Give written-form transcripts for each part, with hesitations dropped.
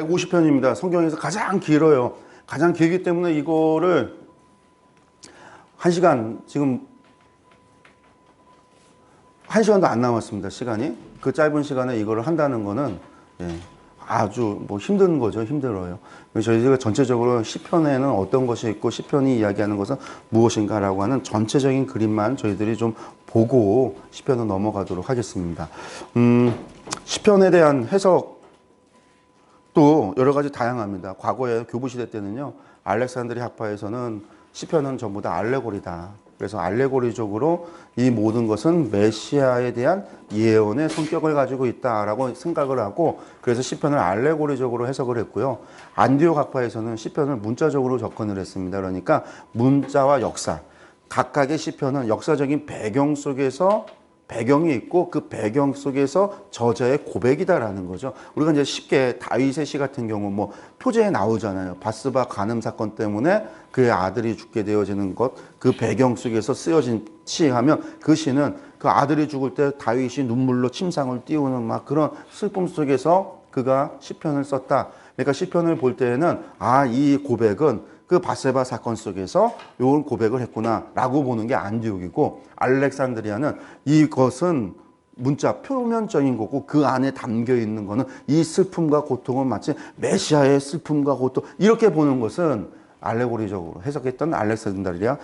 150편입니다. 성경에서 가장 길어요. 가장 길기 때문에 이거를 1시간, 지금 1시간도 안 남았습니다. 시간이. 그 짧은 시간에 이거를 한다는 거는 아주 뭐 힘든 거죠. 힘들어요. 저희가 전체적으로 시편에는 어떤 것이 있고 시편이 이야기하는 것은 무엇인가라고 하는 전체적인 그림만 저희들이 좀 보고 시편을 넘어가도록 하겠습니다. 시편에 대한 해석도 여러 가지 다양합니다. 과거에 교부시대 때는요, 알렉산드리 학파에서는 시편은 전부 다 알레고리다. 그래서 알레고리적으로 이 모든 것은 메시아에 대한 예언의 성격을 가지고 있다라고 생각을 하고, 그래서 시편을 알레고리적으로 해석을 했고요. 안디옥 학파에서는 시편을 문자적으로 접근을 했습니다. 그러니까 문자와 역사, 각각의 시편은 역사적인 배경 속에서 배경이 있고 그 배경 속에서 저자의 고백이다라는 거죠. 우리가 이제 쉽게 다윗의 시 같은 경우 뭐 표제에 나오잖아요. 바스바 간음 사건 때문에 그의 아들이 죽게 되어지는 것, 그 배경 속에서 쓰여진 시하면 그 시는 그 아들이 죽을 때 다윗이 눈물로 침상을 띄우는 막 그런 슬픔 속에서 그가 시편을 썼다. 그러니까 시편을 볼 때에는 이 고백은 그 바세바 사건 속에서 이런 고백을 했구나라고 보는 게 안디옥이고, 알렉산드리아는 이것은 문자 표면적인 거고 그 안에 담겨 있는 거는 이 슬픔과 고통은 마치 메시아의 슬픔과 고통, 이렇게 보는 것은 알레고리적으로 해석했던 알렉산드리아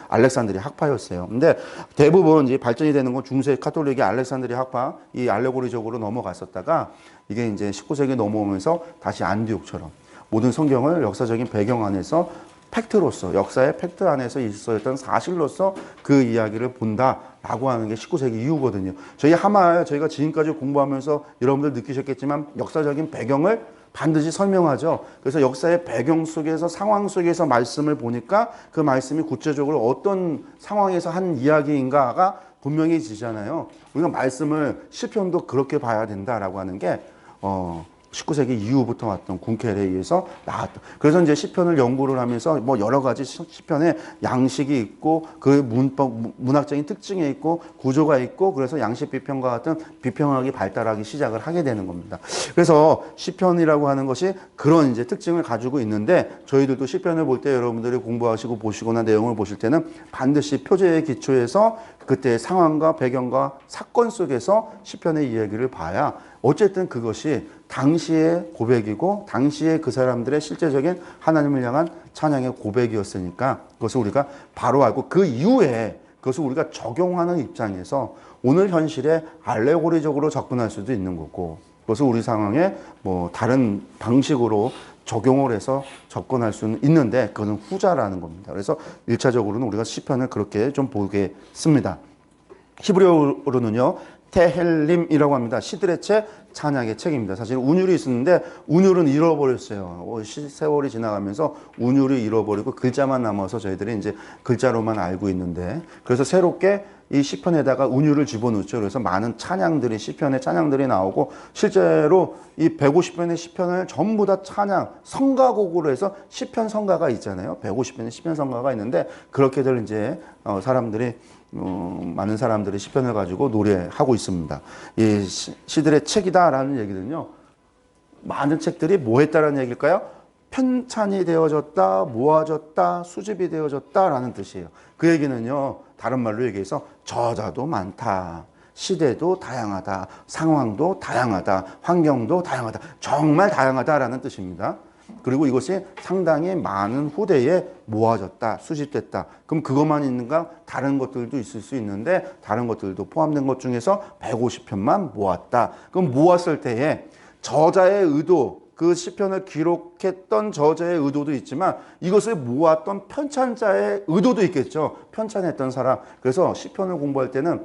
학파였어요. 근데 대부분 이제 발전이 되는 건 중세 카톨릭의 알렉산드리아 학파, 이 알레고리적으로 넘어갔었다가 이게 이제 19세기 넘어오면서 다시 안디옥처럼 모든 성경을 역사적인 배경 안에서 팩트로서, 역사의 팩트 안에서 있었던 사실로서 그 이야기를 본다라고 하는 게 19세기 이후거든요. 저희가 지금까지 공부하면서 여러분들 느끼셨겠지만 역사적인 배경을 반드시 설명하죠. 그래서 역사의 배경 속에서, 상황 속에서 말씀을 보니까 그 말씀이 구체적으로 어떤 상황에서 한 이야기인가가 분명히 지잖아요. 우리가 말씀을, 시편도 그렇게 봐야 된다라고 하는 게 19세기 이후부터 왔던 궁켈에 의해서 나왔던. 그래서 이제 시편을 연구를 하면서 뭐 여러 가지 시편의 양식이 있고 그 문학적인 특징이 있고 구조가 있고, 그래서 양식 비평과 같은 비평학이 발달하기 시작을 하게 되는 겁니다. 그래서 시편이라고 하는 것이 그런 이제 특징을 가지고 있는데, 저희들도 시편을 볼 때 여러분들이 공부하시고 보시거나 내용을 보실 때는 반드시 표제의 기초에서 그때의 상황과 배경과 사건 속에서 시편의 이야기를 봐야 어쨌든 그것이 당시의 고백이고 당시의 그 사람들의 실제적인 하나님을 향한 찬양의 고백이었으니까 그것을 우리가 바로 알고 그 이후에 그것을 우리가 적용하는 입장에서 오늘 현실에 알레고리적으로 접근할 수도 있는 거고, 그것을 우리 상황에 뭐 다른 방식으로 적용을 해서 접근할 수는 있는데 그거는 후자라는 겁니다. 그래서 1차적으로는 우리가 시편을 그렇게 좀 보겠습니다. 히브리어로는요, 테헬림이라고 합니다. 시들의 책, 찬양의 책입니다. 사실 운율이 있었는데 운율은 잃어버렸어요. 세월이 지나가면서 운율이 잃어버리고 글자만 남아서 저희들이 이제 글자로만 알고 있는데, 그래서 새롭게 이 시편에다가 운율을 집어넣죠. 그래서 많은 찬양들이, 시편의 찬양들이 나오고, 실제로 이 150편의 시편을 전부 다 찬양, 성가곡으로 해서 시편 성가가 있잖아요. 150편의 시편 성가가 있는데, 그렇게들 이제 사람들이 많은 사람들이 시편을 가지고 노래하고 있습니다. 이 시들의 책이다라는 얘기는요, 많은 책들이 뭐 했다라는 얘기일까요? 편찬이 되어졌다, 모아졌다, 수집이 되어졌다라는 뜻이에요. 그 얘기는요, 다른 말로 얘기해서 저자도 많다, 시대도 다양하다, 상황도 다양하다, 환경도 다양하다, 정말 다양하다라는 뜻입니다. 그리고 이것이 상당히 많은 후대에 모아졌다, 수집됐다. 그럼 그것만 있는가? 다른 것들도 있을 수 있는데 다른 것들도 포함된 것 중에서 150편만 모았다. 그럼 모았을 때에 저자의 의도, 그 시편을 기록했던 저자의 의도도 있지만 이것을 모았던 편찬자의 의도도 있겠죠. 편찬했던 사람. 그래서 시편을 공부할 때는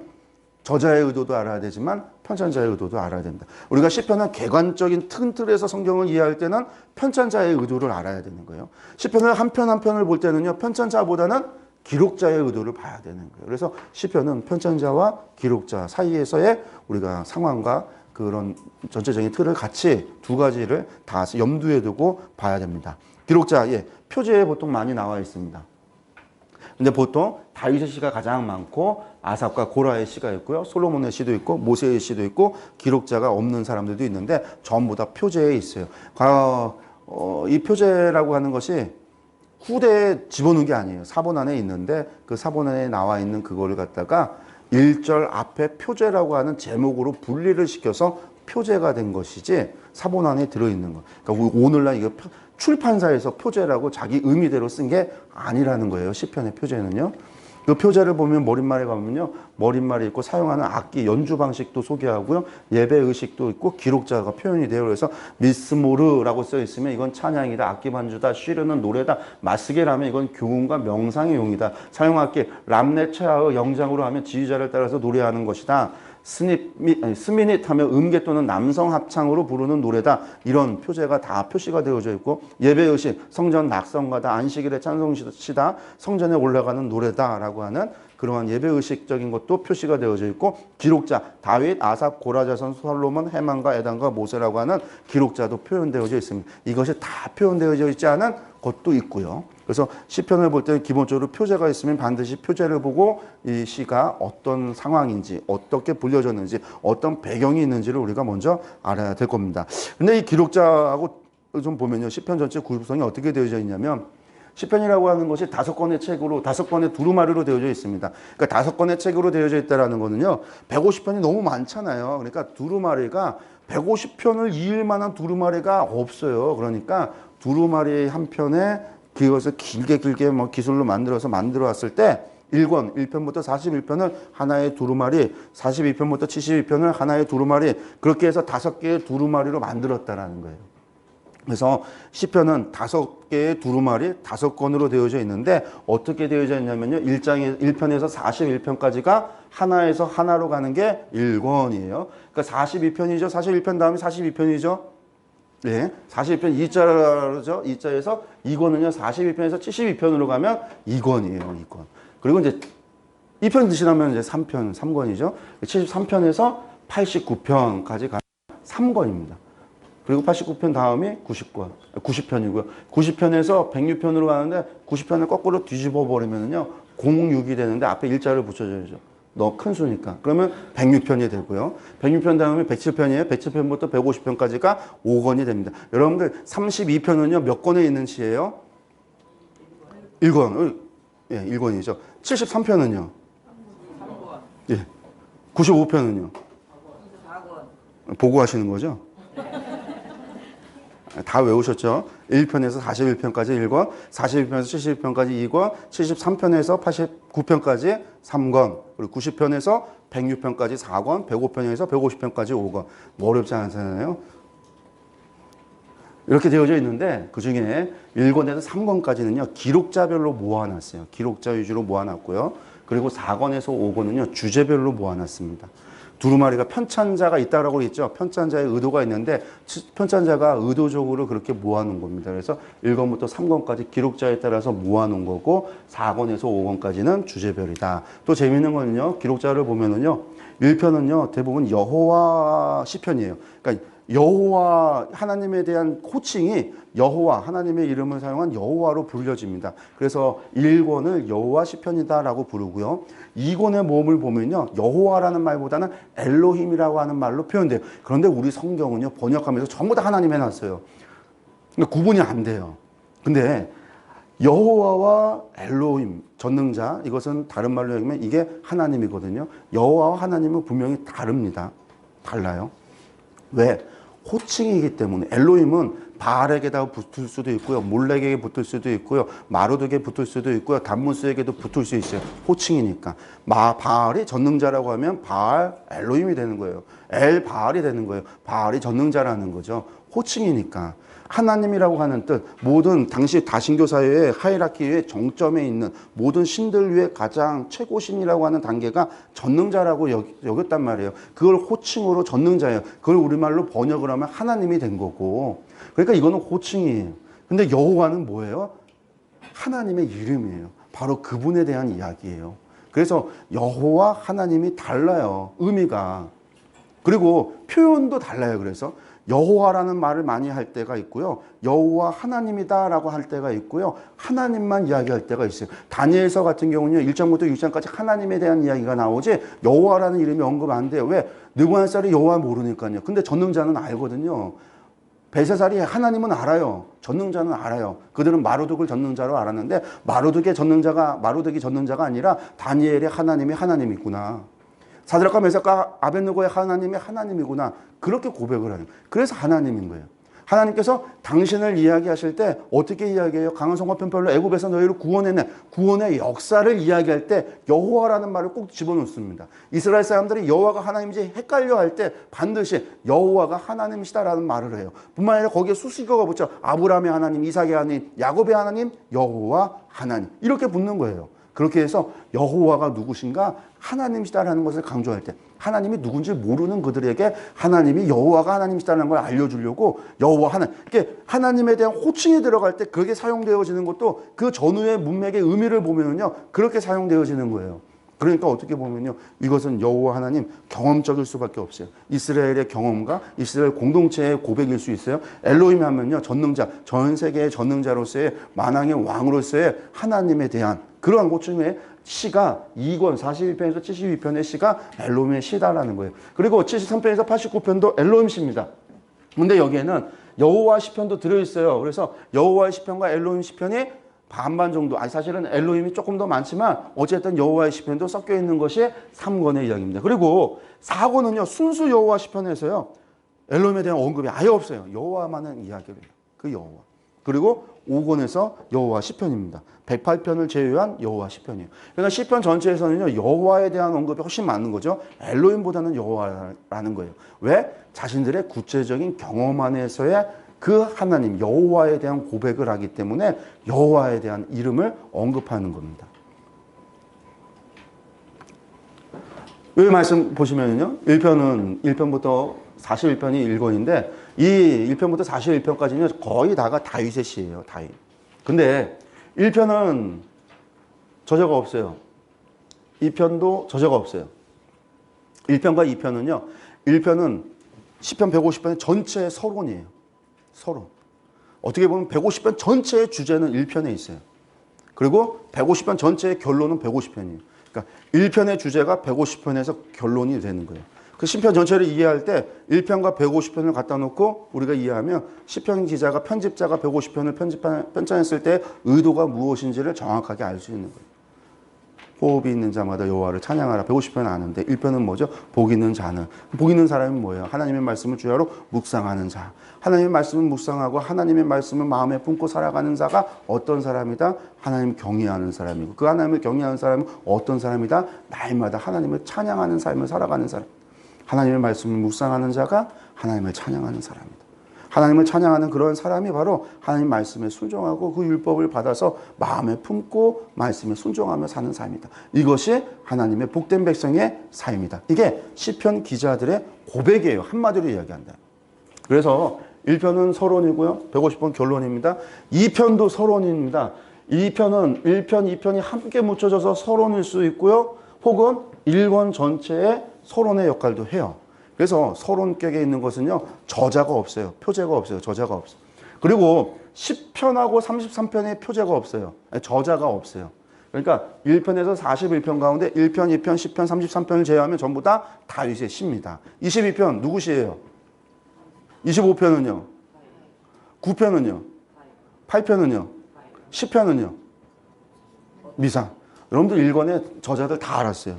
저자의 의도도 알아야 되지만 편찬자의 의도도 알아야 됩니다. 우리가 시편은 객관적인 큰 틀에서 성경을 이해할 때는 편찬자의 의도를 알아야 되는 거예요. 시편을 한 편 한 편을 볼 때는요, 편찬자보다는 기록자의 의도를 봐야 되는 거예요. 그래서 시편은 편찬자와 기록자 사이에서의 우리가 상황과 그런 전체적인 틀을 같이 두 가지를 다 염두에 두고 봐야 됩니다. 기록자, 표제에 보통 많이 나와 있습니다. 근데 보통 다윗의 시가 가장 많고 아삽과 고라의 시가 있고요. 솔로몬의 시도 있고 모세의 시도 있고 기록자가 없는 사람들도 있는데 전부 다 표제에 있어요. 이 표제라고 하는 것이 후대에 집어넣은 게 아니에요. 사본 안에 있는데 그 사본 안에 나와 있는 그거를 갖다가 1절 앞에 표제라고 하는 제목으로 분리를 시켜서 표제가 된 것이지 사본 안에 들어있는 거. 그러니까 오늘날 이거 출판사에서 표제라고 자기 의미대로 쓴 게 아니라는 거예요. 시편의 표제는요. 그 표제를 보면 머릿말에 가면요. 머릿말이 있고 사용하는 악기, 연주 방식도 소개하고요. 예배 의식도 있고 기록자가 표현이 돼요. 그래서 미스모르라고 써 있으면 이건 찬양이다. 악기 반주다. 쉬르는 노래다. 마스게라면 이건 교훈과 명상의 용이다. 사용악기 람네 체아의 영장으로 하면 지휘자를 따라서 노래하는 것이다. 스미닛 하면 음계 또는 남성 합창으로 부르는 노래다. 이런 표제가 다 표시가 되어져 있고 예배의식, 성전 낙성가다, 안식일의 찬송시다, 성전에 올라가는 노래다라고 하는 그러한 예배의식적인 것도 표시가 되어져 있고 기록자, 다윗, 아삽, 고라자손, 솔로몬, 헤만과 에단과 모세라고 하는 기록자도 표현되어져 있습니다. 이것이 다 표현되어져 있지 않은 것도 있고요. 그래서 시편을 볼 때는 기본적으로 표제가 있으면 반드시 표제를 보고 이 시가 어떤 상황인지 어떻게 불려졌는지 어떤 배경이 있는지를 우리가 먼저 알아야 될 겁니다. 근데 이 기록자하고 좀 보면요. 시편 전체 구성이 어떻게 되어져 있냐면 시편이라고 하는 것이 5권의 책으로 5권의 두루마리로 되어져 있습니다. 그러니까 5권의 책으로 되어져 있다라는 거는요. 150편이 너무 많잖아요. 그러니까 두루마리가 150편을 이을 만한 두루마리가 없어요. 그러니까 두루마리 한 편에 그것을 길게 뭐 기술로 만들어 왔을 때 1권, 1편부터 41편을 하나의 두루마리, 42편부터 72편을 하나의 두루마리, 그렇게 해서 5개의 두루마리로 만들었다라는 거예요. 그래서 시편은 5개의 두루마리, 5권으로 되어져 있는데 어떻게 되어져 있냐면요. 1편에서 41편까지가 하나에서 하나로 가는 게 1권이에요. 그러니까 42편이죠. 41편 다음에 42편이죠. 네, 42편 2자죠. 2자에서 2권은요. 41편에서 72편으로 가면 2권이에요. 2권. 그리고 이제 2편 지나면 이제 3편, 3권이죠. 73편에서 89편까지 가면 3권입니다. 그리고 89편 다음이 90편이고요. 90편에서 106편으로 가는데 90편을 거꾸로 뒤집어 버리면요. 06이 되는데 앞에 일자를 붙여줘야죠. 너 큰 수니까. 그러면 106편이 되고요. 106편 다음에 107편이에요. 107편부터 150편까지가 5권이 됩니다. 여러분들 32편은요. 몇 권에 있는 시예요? 1권. 예, 1권이죠. 73편은요? 예. 95편은요? 보고 하시는 거죠? 다 외우셨죠? 1편에서 41편까지 1권, 41편에서 71편까지 2권, 73편에서 89편까지 3권, 그리고 90편에서 106편까지 4권, 105편에서 150편까지 5권. 뭐 어렵지 않잖아요? 이렇게 되어져 있는데 그 중에 1권에서 3권까지는요. 기록자별로 모아놨어요. 기록자 위주로 모아놨고요. 그리고 4권에서 5권은요. 주제별로 모아놨습니다. 두루마리가 편찬자가 있다라고 했죠. 편찬자의 의도가 있는데 편찬자가 의도적으로 그렇게 모아놓은 겁니다. 그래서 1권부터 3권까지 기록자에 따라서 모아놓은 거고 4권에서 5권까지는 주제별이다. 또 재미있는 거는요. 기록자를 보면은요. 1편은요. 대부분 여호와 시편이에요. 그러니까 여호와 하나님에 대한 호칭이 여호와 하나님의 이름을 사용한 여호와로 불려집니다. 그래서 1권을 여호와 시편이다라고 부르고요. 2권의 모음을 보면요. 여호와라는 말보다는 엘로힘이라고 하는 말로 표현돼요. 그런데 우리 성경은요. 번역하면서 전부 다 하나님 해놨어요. 그러니까 구분이 안 돼요. 근데 여호와와 엘로힘, 전능자, 이것은 다른 말로 얘기하면 이게 하나님이거든요. 여호와와 하나님은 분명히 다릅니다. 달라요. 왜? 호칭이기 때문에. 엘로힘은 바알에게다 붙을 수도 있고요. 몰렉에게 붙을 수도 있고요. 마루드에게 붙을 수도 있고요. 단무스에게도 붙을 수 있어요. 호칭이니까. 바알이 전능자라고 하면 바알 엘로힘이 되는 거예요. 엘 바알이 되는 거예요. 바알이 전능자라는 거죠. 호칭이니까. 하나님이라고 하는 뜻, 모든 당시 다신교 사회의 하이라키의 정점에 있는 모든 신들 위에 가장 최고신이라고 하는 단계가 전능자라고 여겼단 말이에요. 그걸 호칭으로 전능자예요. 그걸 우리말로 번역을 하면 하나님이 된 거고. 그러니까 이거는 호칭이에요. 근데 여호와는 뭐예요? 하나님의 이름이에요. 바로 그분에 대한 이야기예요. 그래서 여호와 하나님이 달라요. 의미가. 그리고 표현도 달라요. 그래서 여호와라는 말을 많이 할 때가 있고요. 여호와 하나님이다라고 할 때가 있고요. 하나님만 이야기할 때가 있어요. 다니엘서 같은 경우는요. 1장부터 6장까지 하나님에 대한 이야기가 나오지 여호와라는 이름이 언급 안 돼요. 왜? 느부갓네살이 여호와 모르니까요. 근데 전능자는 알거든요. 벨사살이 하나님은 알아요. 전능자는 알아요. 그들은 마루둑을 전능자로 알았는데 마루둑이 전능자가 아니라 다니엘의 하나님이 하나님이구나. 사드락과 메삭과 아벳느고의 하나님이 하나님이구나. 그렇게 고백을 하는. 그래서 하나님인 거예요. 하나님께서 당신을 이야기하실 때 어떻게 이야기해요? 강한 성과 편팔로 애굽에서 너희를 구원해내. 구원의 역사를 이야기할 때 여호와라는 말을 꼭 집어넣습니다. 이스라엘 사람들이 여호와가 하나님인지 헷갈려 할 때 반드시 여호와가 하나님이시다라는 말을 해요. 뿐만 아니라 거기에 수식어가 붙죠. 아브라함의 하나님, 이삭의 하나님, 야곱의 하나님, 여호와 하나님. 이렇게 붙는 거예요. 그렇게 해서 여호와가 누구신가? 하나님이시다라는 것을 강조할 때 하나님이 누군지 모르는 그들에게 하나님이 여호와가 하나님이시다는 걸 알려주려고 여호와 하나님, 이게 하나님에 대한 호칭이 들어갈 때 그게 사용되어지는 것도 그 전후의 문맥의 의미를 보면요 그렇게 사용되어지는 거예요. 그러니까 어떻게 보면요 이것은 여호와 하나님 경험적일 수밖에 없어요. 이스라엘의 경험과 이스라엘 공동체의 고백일 수 있어요. 엘로힘 하면요 전능자, 전 세계의 전능자로서의 만왕의 왕으로서의 하나님에 대한 그러한 호칭의 시가 2권 41편에서 72편의 시가 엘로힘의 시다라는 거예요. 그리고 73편에서 89편도 엘로힘 시입니다. 근데 여기에는 여호와 시편도 들어있어요. 그래서 여호와의 시편과 엘로힘 시편이 반반 정도, 아니 사실은 엘로힘이 조금 더 많지만 어쨌든 여호와의 시편도 섞여 있는 것이 3권의 이야기입니다. 그리고 4권은요 순수 여호와 시편에서요 엘로힘에 대한 언급이 아예 없어요. 여호와만은 이야기를 해요. 그 여호와. 그리고 5권에서 여호와 시편입니다. 108편을 제외한 여호와 시편이에요. 그러니까 시편 전체에서는요 여호와에 대한 언급이 훨씬 많은 거죠. 엘로힘보다는 여호와라는 거예요. 왜? 자신들의 구체적인 경험 안에서의 그 하나님 여호와에 대한 고백을 하기 때문에 여호와에 대한 이름을 언급하는 겁니다. 이 말씀 보시면요 1편부터 41편이 1권인데 이 1편부터 41편까지는 거의 다가 다윗의 시예요. 다윗. 근데 1편은 저자가 없어요. 2편도 저자가 없어요. 1편과 2편은요. 1편은 시편 150편의 전체의 서론이에요. 서론. 어떻게 보면 150편 전체의 주제는 1편에 있어요. 그리고 150편 전체의 결론은 150편이에요. 그러니까 1편의 주제가 150편에서 결론이 되는 거예요. 그 시편 전체를 이해할 때 1편과 150편을 갖다 놓고 우리가 이해하면 시편 기자가 편집자가 150편을 편찬했을 때 의도가 무엇인지를 정확하게 알 수 있는 거예요. 호흡이 있는 자마다 여호와를 찬양하라. 150편은 아는데 1편은 뭐죠? 복 있는 자는. 복 있는 사람이 뭐예요? 하나님의 말씀을 주야로 묵상하는 자. 하나님의 말씀을 묵상하고 하나님의 말씀을 마음에 품고 살아가는 자가 어떤 사람이다? 하나님 경외하는 사람이고 그 하나님을 경외하는 사람은 어떤 사람이다? 날마다 하나님을 찬양하는 삶을 살아가는 사람. 하나님의 말씀을 묵상하는 자가 하나님을 찬양하는 사람이다. 하나님을 찬양하는 그런 사람이 바로 하나님 말씀에 순종하고 그 율법을 받아서 마음에 품고 말씀에 순종하며 사는 삶이다. 이것이 하나님의 복된 백성의 삶이다. 이게 시편 기자들의 고백이에요. 한마디로 이야기한다. 그래서 1편은 서론이고요. 150편 결론입니다. 2편도 서론입니다. 2편은 1편, 2편이 함께 묻혀져서 서론일 수 있고요. 혹은 1권 전체의 서론의 역할도 해요. 그래서 서론격에 있는 것은요. 저자가 없어요. 표제가 없어요. 저자가 없어요. 그리고 10편하고 33편의 표제가 없어요. 저자가 없어요. 그러니까 1편에서 41편 가운데 1편, 2편, 10편, 33편을 제외하면 전부 다 다윗의 시입니다. 22편 누구 시예요? 25편은요? 9편은요? 8편은요? 10편은요? 미상. 여러분들 1권의 저자들 다 알았어요.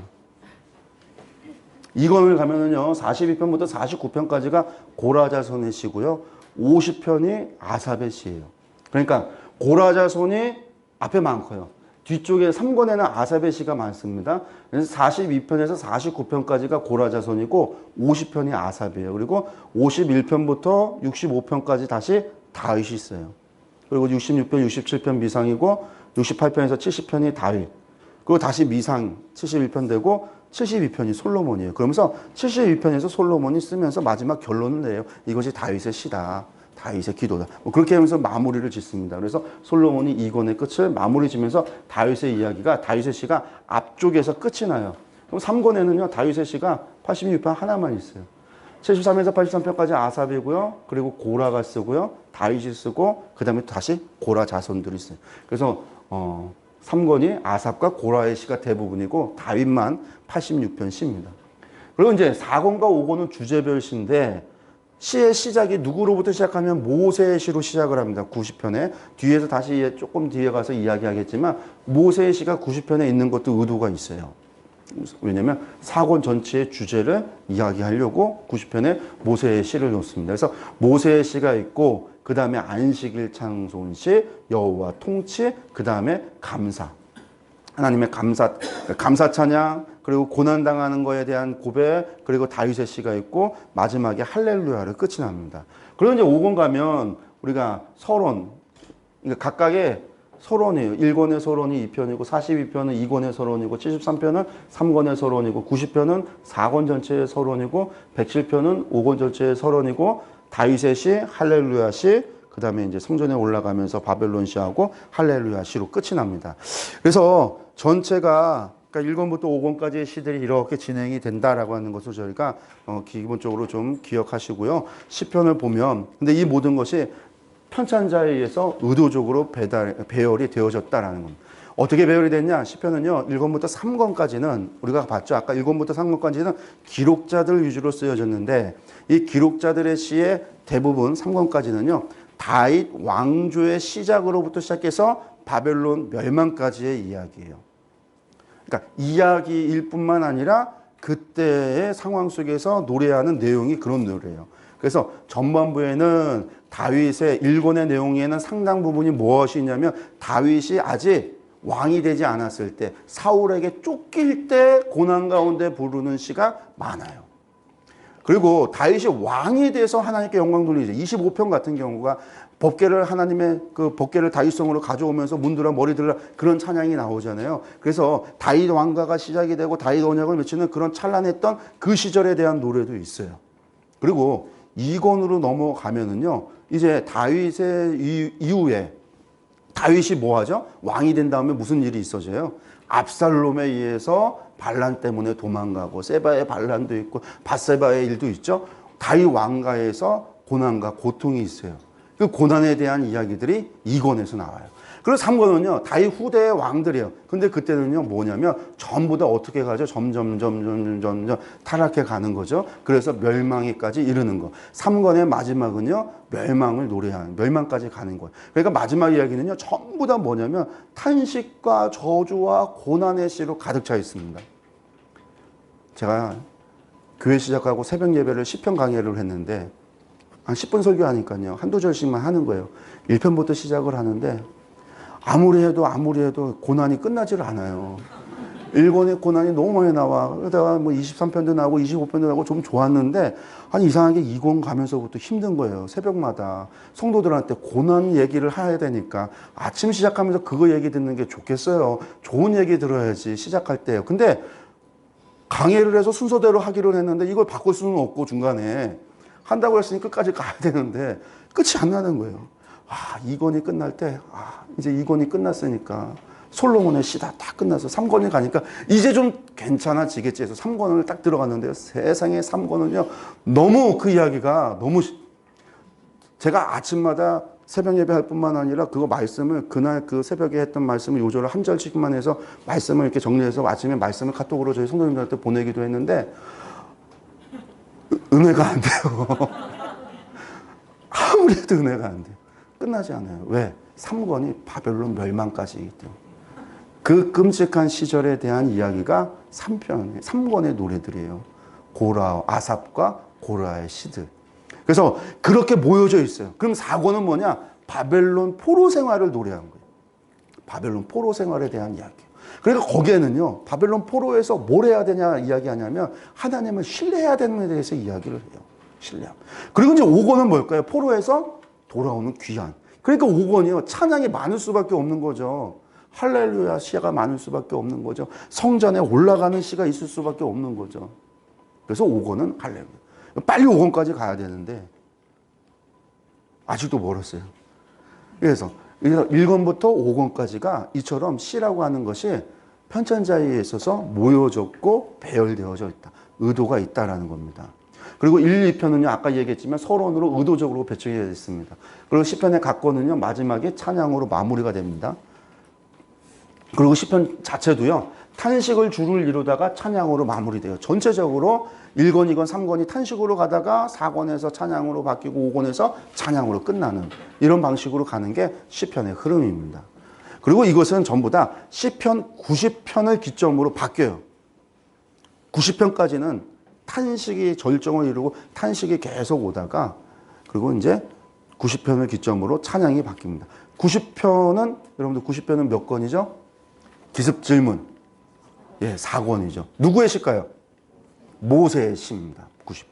2권을 가면은요, 42편부터 49편까지가 고라자손의 시고요, 50편이 아삽의 시예요. 그러니까 고라자손이 앞에 많고요. 뒤쪽에 3권에는 아삽의 시가 많습니다. 그래서 42편에서 49편까지가 고라자손이고 50편이 아삽이에요. 그리고 51편부터 65편까지 다시 다윗이 있어요. 그리고 66편, 67편 미상이고 68편에서 70편이 다윗. 그리고 다시 미상 71편 되고 72편이 솔로몬이에요. 그러면서 72편에서 솔로몬이 쓰면서 마지막 결론을 내요. 이것이 다윗의 시다. 다윗의 기도다. 뭐 그렇게 하면서 마무리를 짓습니다. 그래서 솔로몬이 2권의 끝을 마무리 지면서 다윗의 이야기가, 다윗의 시가 앞쪽에서 끝이 나요. 그럼 3권에는요, 다윗의 시가 86편 하나만 있어요. 73에서 83편까지 아삽이고요. 그리고 고라가 쓰고요. 다윗이 쓰고, 그 다음에 다시 고라 자손들이 있어요. 그래서, 3권이 아삽과 고라의 시가 대부분이고, 다윗만 86편 시입니다. 그리고 이제 4권과 5권은 주제별 시인데, 시의 시작이 누구로부터 시작하면 모세의 시로 시작을 합니다. 90편에. 뒤에서 다시 조금 뒤에 가서 이야기하겠지만 모세의 시가 90편에 있는 것도 의도가 있어요. 왜냐하면 사권 전체의 주제를 이야기하려고 90편에 모세의 시를 놓습니다. 그래서 모세의 시가 있고 그 다음에 안식일 찬송시, 여호와 통치, 그 다음에 감사. 하나님의 감사 찬양, 그리고 고난당하는 거에 대한 고백, 그리고 다윗의 시가 있고 마지막에 할렐루야를 끝이 납니다. 그리고 이제 5권 가면 우리가 서론, 그러니까 각각의 서론이에요. 1권의 서론이 2편이고 42편은 2권의 서론이고 73편은 3권의 서론이고 90편은 4권 전체의 서론이고 107편은 5권 전체의 서론이고 다윗의 시, 할렐루야 시, 그 다음에 이제 성전에 올라가면서 바벨론 시하고 할렐루야 시로 끝이 납니다. 그래서 전체가 그러니까 1권부터 5권까지의 시들이 이렇게 진행이 된다라고 하는 것을 저희가 기본적으로 좀 기억하시고요. 시편을 보면 근데 이 모든 것이 편찬자에 의해서 의도적으로 배열이 되어졌다라는 겁니다. 어떻게 배열이 됐냐? 시편은요. 1권부터 3권까지는 우리가 봤죠. 아까 1권부터 3권까지는 기록자들 위주로 쓰여졌는데 이 기록자들의 시의 대부분 3권까지는요. 다윗 왕조의 시작으로부터 시작해서 바벨론 멸망까지의 이야기예요. 그러니까 이야기일 뿐만 아니라 그때의 상황 속에서 노래하는 내용이 그런 노래예요. 그래서 전반부에는 다윗의 1권의 내용에는 상당 부분이 무엇이 있냐면 다윗이 아직 왕이 되지 않았을 때 사울에게 쫓길 때 고난 가운데 부르는 시가 많아요. 그리고 다윗이 왕이 돼서 하나님께 영광 돌리죠. 25편 같은 경우가 법궤를 하나님의 그 법궤를 다윗성으로 가져오면서 문들어 머리들어 그런 찬양이 나오잖아요. 그래서 다윗 왕가가 시작이 되고 다윗 언약을 맺히는 그런 찬란했던 그 시절에 대한 노래도 있어요. 그리고 2권으로 넘어가면은요. 이제 다윗의 이후에 다윗이 뭐 하죠? 왕이 된 다음에 무슨 일이 있어져요? 압살롬에 의해서 반란 때문에 도망가고 세바의 반란도 있고 밧세바의 일도 있죠. 다윗 왕가에서 고난과 고통이 있어요. 그 고난에 대한 이야기들이 2권에서 나와요. 그리고 3권은요. 다윗 후대의 왕들이에요. 근데 그때는요. 뭐냐면 전부 다 어떻게 가죠? 점점 타락해 가는 거죠. 그래서 멸망에까지 이르는 거. 3권의 마지막은요. 멸망을 노래하는 멸망까지 가는 거예요. 그러니까 마지막 이야기는요. 전부 다 뭐냐면 탄식과 저주와 고난의 시로 가득 차 있습니다. 제가 교회 시작하고 새벽 예배를 시편 강해를 했는데 한 10분 설교하니까요. 한두 절씩만 하는 거예요. 1편부터 시작을 하는데 아무리 해도 고난이 끝나질 않아요. 1권의 고난이 너무 많이 나와. 그러다가 뭐 23편도 나오고 25편도 나오고 좀 좋았는데 아니 이상하게 2권 가면서부터 힘든 거예요. 새벽마다 성도들한테 고난 얘기를 해야 되니까 아침 시작하면서 그거 얘기 듣는 게 좋겠어요. 좋은 얘기 들어야지 시작할 때요. 근데 강해를 해서 순서대로 하기로 했는데 이걸 바꿀 수는 없고 중간에 한다고 했으니 끝까지 가야 되는데 끝이 안 나는 거예요. 2권이 끝날 때 이제 2권이 끝났으니까 솔로몬의 시다 다 끝나서 3권이 가니까 이제 좀 괜찮아지겠지 해서 3권을 딱 들어갔는데요. 세상에 3권은요. 너무 그 이야기가 너무 제가 아침마다 새벽 예배할 뿐만 아니라 그거 말씀을 그날 그 새벽에 했던 말씀을 요절을 한 절씩만 해서 말씀을 이렇게 정리해서 아침에 말씀을 카톡으로 저희 성도님들한테 보내기도 했는데 은혜가 안 돼요. 아무리 해도 은혜가 안 돼요. 끝나지 않아요. 왜? 3권이 바벨론 멸망까지이기 때문에. 그 끔찍한 시절에 대한 이야기가 3권의 노래들이에요. 고라, 아삽과 고라의 시들. 그래서 그렇게 모여져 있어요. 그럼 4권은 뭐냐? 바벨론 포로 생활을 노래한 거예요. 바벨론 포로 생활에 대한 이야기예요. 그러니까 거기에는요. 바벨론 포로에서 뭘 해야 되냐 이야기하냐면 하나님을 신뢰해야 되는 데 대해서 이야기를 해요. 신뢰함. 그리고 이제 5권은 뭘까요? 포로에서 돌아오는 귀환. 그러니까 5권이요. 찬양이 많을 수밖에 없는 거죠. 할렐루야 시가 많을 수밖에 없는 거죠. 성전에 올라가는 시가 있을 수밖에 없는 거죠. 그래서 5권은 할렐루야. 빨리 5권까지 가야 되는데 아직도 멀었어요. 그래서 1권부터 5권까지가 이처럼 시라고 하는 것이 편찬자에 있어서 모여졌고 배열되어져 있다. 의도가 있다라는 겁니다. 그리고 1, 2편은요. 아까 얘기했지만 서론으로 의도적으로 배치되어 있습니다. 그리고 시편의 각 권은요. 마지막에 찬양으로 마무리가 됩니다. 그리고 시편 자체도요. 탄식을 주를 이루다가 찬양으로 마무리돼요. 전체적으로 1권, 2권, 3권이 탄식으로 가다가 4권에서 찬양으로 바뀌고 5권에서 찬양으로 끝나는 이런 방식으로 가는 게 시편의 흐름입니다. 그리고 이것은 전부 다 시편 90편을 기점으로 바뀌어요. 90편까지는 탄식이 절정을 이루고 탄식이 계속 오다가 그리고 이제 90편을 기점으로 찬양이 바뀝니다. 90편은 여러분들 90편은 몇 권이죠? 기습 질문. 예, 4권이죠. 누구의 시일까요? 모세의 시입니다. 90편.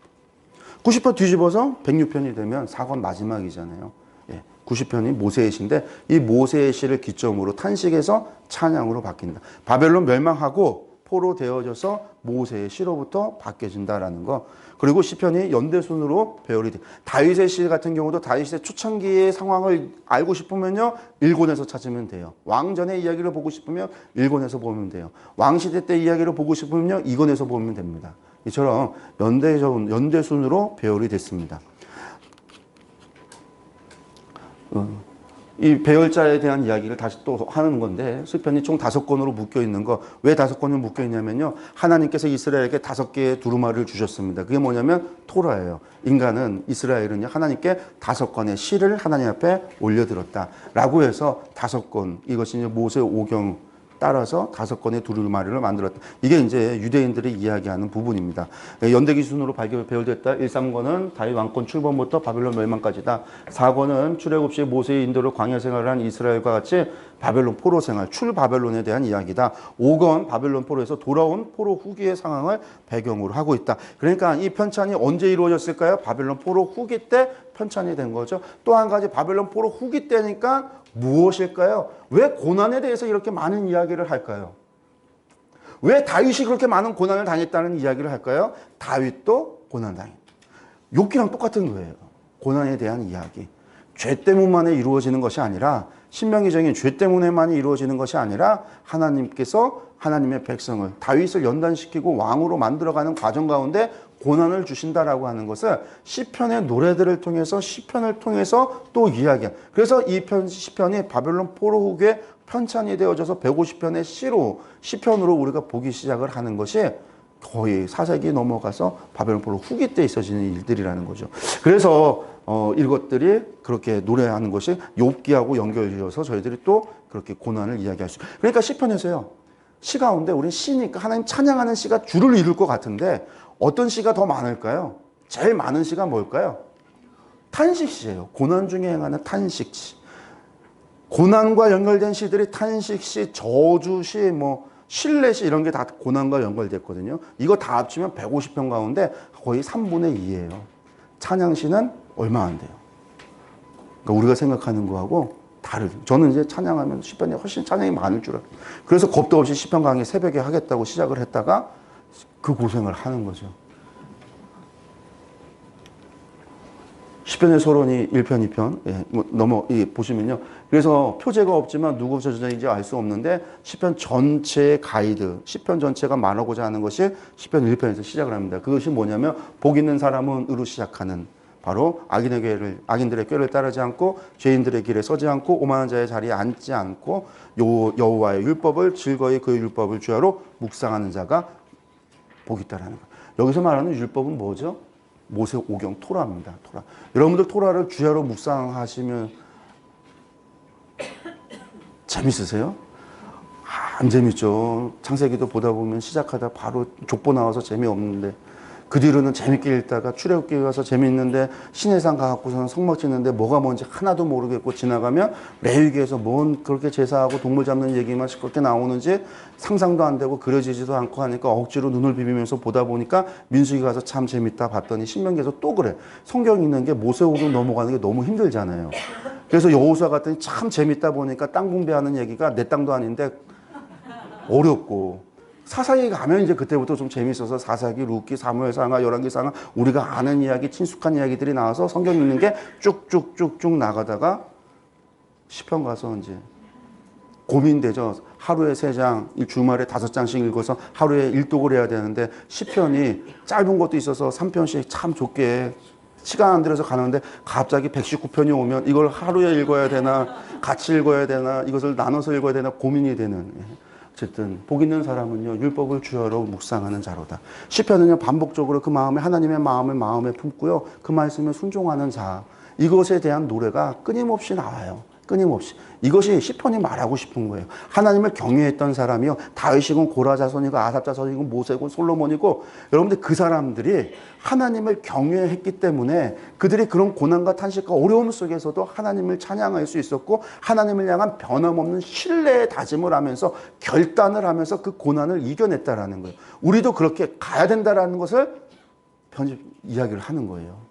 90편 뒤집어서 106편이 되면 4권 마지막이잖아요. 예, 90편이 모세의 시인데 이 모세의 시를 기점으로 탄식에서 찬양으로 바뀐다. 바벨론 멸망하고 포로 되어져서 모세의 시로부터 바뀌어진다라는 거. 그리고 시편이 연대순으로 배열이 돼. 다윗의 시 같은 경우도 다윗의 초창기의 상황을 알고 싶으면요 1권에서 찾으면 돼요. 왕전의 이야기를 보고 싶으면 1권에서 보면 돼요. 왕시대 때 이야기를 보고 싶으면요 2권에서 보면 됩니다. 이처럼 연대순으로 배열이 됐습니다. 이 배열자에 대한 이야기를 다시 또 하는 건데 시편이 총 5권으로 묶여 있는 거. 왜 5권이 묶여 있냐면요. 하나님께서 이스라엘에게 5개의 두루마리를 주셨습니다. 그게 뭐냐면 토라예요. 인간은 이스라엘은요. 하나님께 5권의 시를 하나님 앞에 올려드렸다라고 해서 5권. 이것이 이제 모세 오경 따라서 5권의 두루마리를 만들었다. 이게 이제 유대인들이 이야기하는 부분입니다. 연대 기준으로 배열됐다. 1, 3권은 다윗 왕권 출범부터 바벨론 멸망까지다. 4권은 출애굽 시 모세의 인도를 광야 생활을 한 이스라엘과 같이 바벨론 포로 생활, 출바벨론에 대한 이야기다. 5권 바벨론 포로에서 돌아온 포로 후기의 상황을 배경으로 하고 있다. 그러니까 이 편찬이 언제 이루어졌을까요? 바벨론 포로 후기 때 편찬이 된 거죠. 또 한 가지 바벨론 포로 후기 때니까 무엇일까요? 왜 고난에 대해서 이렇게 많은 이야기를 할까요? 왜 다윗이 그렇게 많은 고난을 당했다는 이야기를 할까요? 다윗도 고난당했다. 욥기랑 똑같은 거예요. 고난에 대한 이야기. 죄 때문만 이루어지는 것이 아니라 신명기적인 죄 때문에만 이루어지는 것이 아니라 하나님께서 하나님의 백성을 다윗을 연단시키고 왕으로 만들어가는 과정 가운데 고난을 주신다라고 하는 것을 시편의 노래들을 통해서 시편을 통해서 또 이야기한. 그래서 이 시편이 바벨론 포로 후기에 편찬이 되어져서 150편의 시편으로 우리가 보기 시작을 하는 것이 거의 4세기 넘어가서 바벨론 포로 후기 때 있어지는 일들이라는 거죠. 그래서 이것들이 그렇게 노래하는 것이 욥기하고 연결되어서 저희들이 또 그렇게 고난을 이야기할 수. 그러니까 시편에서요. 시 가운데 우리는 시니까 하나님 찬양하는 시가 줄을 이룰 것 같은데 어떤 시가 더 많을까요? 제일 많은 시가 뭘까요? 탄식시예요. 고난 중에 행하는 탄식시. 고난과 연결된 시들이 탄식시, 저주시, 신뢰시 이런 게 다 고난과 연결됐거든요. 이거 다 합치면 150편 가운데 거의 3분의 2예요. 찬양시는 얼마 안 돼요. 그러니까 우리가 생각하는 거하고 다르죠. 저는 이제 찬양하면 시편이 훨씬 찬양이 많을 줄 알아요. 그래서 겁도 없이 시편 강의 새벽에 하겠다고 시작을 했다가 그 고생을 하는 거죠. 시편의 서론이 1편, 2편. 예, 보시면요. 그래서 표제가 없지만 누구 저자인지 알 수 없는데 시편 전체의 가이드, 시편 전체가 말하고자 하는 것이 시편 1편에서 시작을 합니다. 그것이 뭐냐면 복 있는 사람은 으로 시작하는 바로 악인들의 꾀를 따르지 않고 죄인들의 길에 서지 않고 오만한 자의 자리에 앉지 않고 여호와의 율법을 즐거이 그 율법을 주야로 묵상하는 자가 복이 있다라는 거예요. 여기서 말하는 율법은 뭐죠? 모세 오경 토라입니다. 토라. 여러분들 토라를 주야로 묵상하시면 재밌으세요? 안 재밌죠. 창세기도 보다 보면 시작하다 바로 족보 나와서 재미없는데 그 뒤로는 재밌게 읽다가 출애굽기 가서 재미있는데 시내산 가갖고서는 성막 짓는데 뭐가 뭔지 하나도 모르겠고 지나가면 레위기에서 뭔 그렇게 제사하고 동물 잡는 얘기만 시끄럽게 나오는지 상상도 안 되고 그려지지도 않고 하니까 억지로 눈을 비비면서 보다 보니까 민수기 가서 참 재밌다 봤더니 신명기에서 또 그래. 성경 읽는 게 모세오경 넘어가는 게 너무 힘들잖아요. 그래서 여호수아 갔더니 참 재밌다 보니까 땅 분배하는 얘기가 내 땅도 아닌데 어렵고 사사기 가면 이제 그때부터 좀 재밌어서 사사기, 룻기, 사무엘상하, 열왕기상하 우리가 아는 이야기, 친숙한 이야기들이 나와서 성경 읽는 게 쭉쭉쭉쭉 나가다가 시편 가서 이제 고민되죠. 하루에 3장, 주말에 5장씩 읽어서 하루에 일독을 해야 되는데 시편이 짧은 것도 있어서 3편씩 참 좋게 시간 안 들여서 가는데 갑자기 119편이 오면 이걸 하루에 읽어야 되나 같이 읽어야 되나 이것을 나눠서 읽어야 되나 고민이 되는. 어쨌든 복 있는 사람은요 율법을 주야로 묵상하는 자로다. 시편은요 반복적으로 그 마음에 하나님의 마음을 마음에 품고요 그 말씀에 순종하는 자, 이것에 대한 노래가 끊임없이 나와요. 끊임없이. 이것이 시편이 말하고 싶은 거예요. 하나님을 경외했던 사람이요. 다윗이고 고라 자손이고 아삽 자손이고 모세고 솔로몬이고, 여러분들 그 사람들이 하나님을 경외했기 때문에 그들이 그런 고난과 탄식과 어려움 속에서도 하나님을 찬양할 수 있었고, 하나님을 향한 변함없는 신뢰의 다짐을 하면서 결단을 하면서 그 고난을 이겨냈다라는 거예요. 우리도 그렇게 가야 된다라는 것을 이야기를 하는 거예요.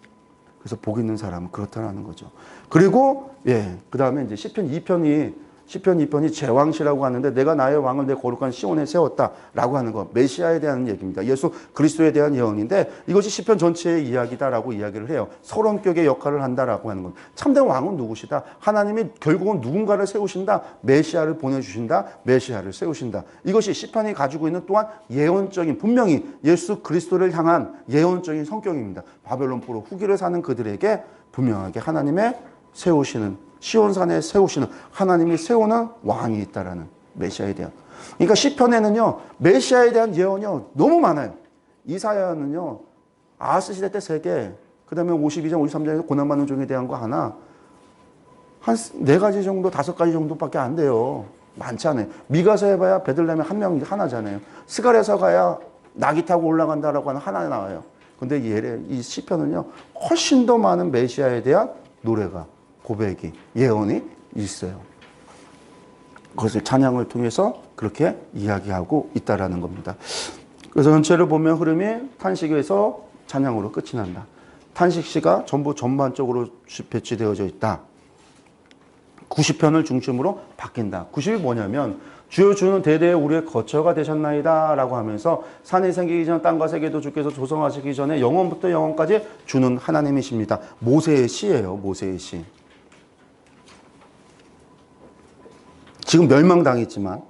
그래서 복 있는 사람은 그렇다라는 거죠. 그리고 그 다음에 이제 시편 2편이 제왕시라고 하는데, 내가 나의 왕을 내 거룩한 시온에 세웠다라고 하는 거, 메시아에 대한 얘기입니다. 예수 그리스도에 대한 예언인데, 이것이 시편 전체의 이야기다라고 이야기를 해요. 서론격의 역할을 한다라고 하는 건, 참된 왕은 누구시다? 하나님이 결국은 누군가를 세우신다. 메시아를 보내주신다. 메시아를 세우신다. 이것이 시편이 가지고 있는 또한 예언적인, 분명히 예수 그리스도를 향한 예언적인 성격입니다. 바벨론 포로 후기를 사는 그들에게 분명하게 하나님의 세우시는, 시온산에 세우시는, 하나님이 세우는 왕이 있다라는, 메시아에 대한. 그러니까 시편에는요 메시아에 대한 예언이요 너무 많아요. 이사야는요 아하스 시대 때 3개, 그 다음에 52장 53장에서 고난받는 종에 대한 거 하나, 한 4가지 정도 5가지 정도밖에 안 돼요. 많지 않아요. 미가서 해봐야 베들레헴에 하나잖아요. 스가랴서 가야 나귀 타고 올라간다라고 하는 하나 나와요. 근데 이 시편은요 훨씬 더 많은 메시아에 대한 노래가, 고백이, 예언이 있어요. 그것을 찬양을 통해서 그렇게 이야기하고 있다라는 겁니다. 그래서 전체를 보면 흐름이 탄식에서 찬양으로 끝이 난다. 탄식시가 전부 전반적으로 배치되어져 있다. 90편을 중심으로 바뀐다. 90이 뭐냐면, 주여 주는 대대에 우리의 거처가 되셨나이다 라고 하면서, 산이 생기기 전 땅과 세계도 주께서 조성하시기 전에 영원부터 영원까지 주는 하나님이십니다. 모세의 시예요. 모세의 시. 지금 멸망당했지만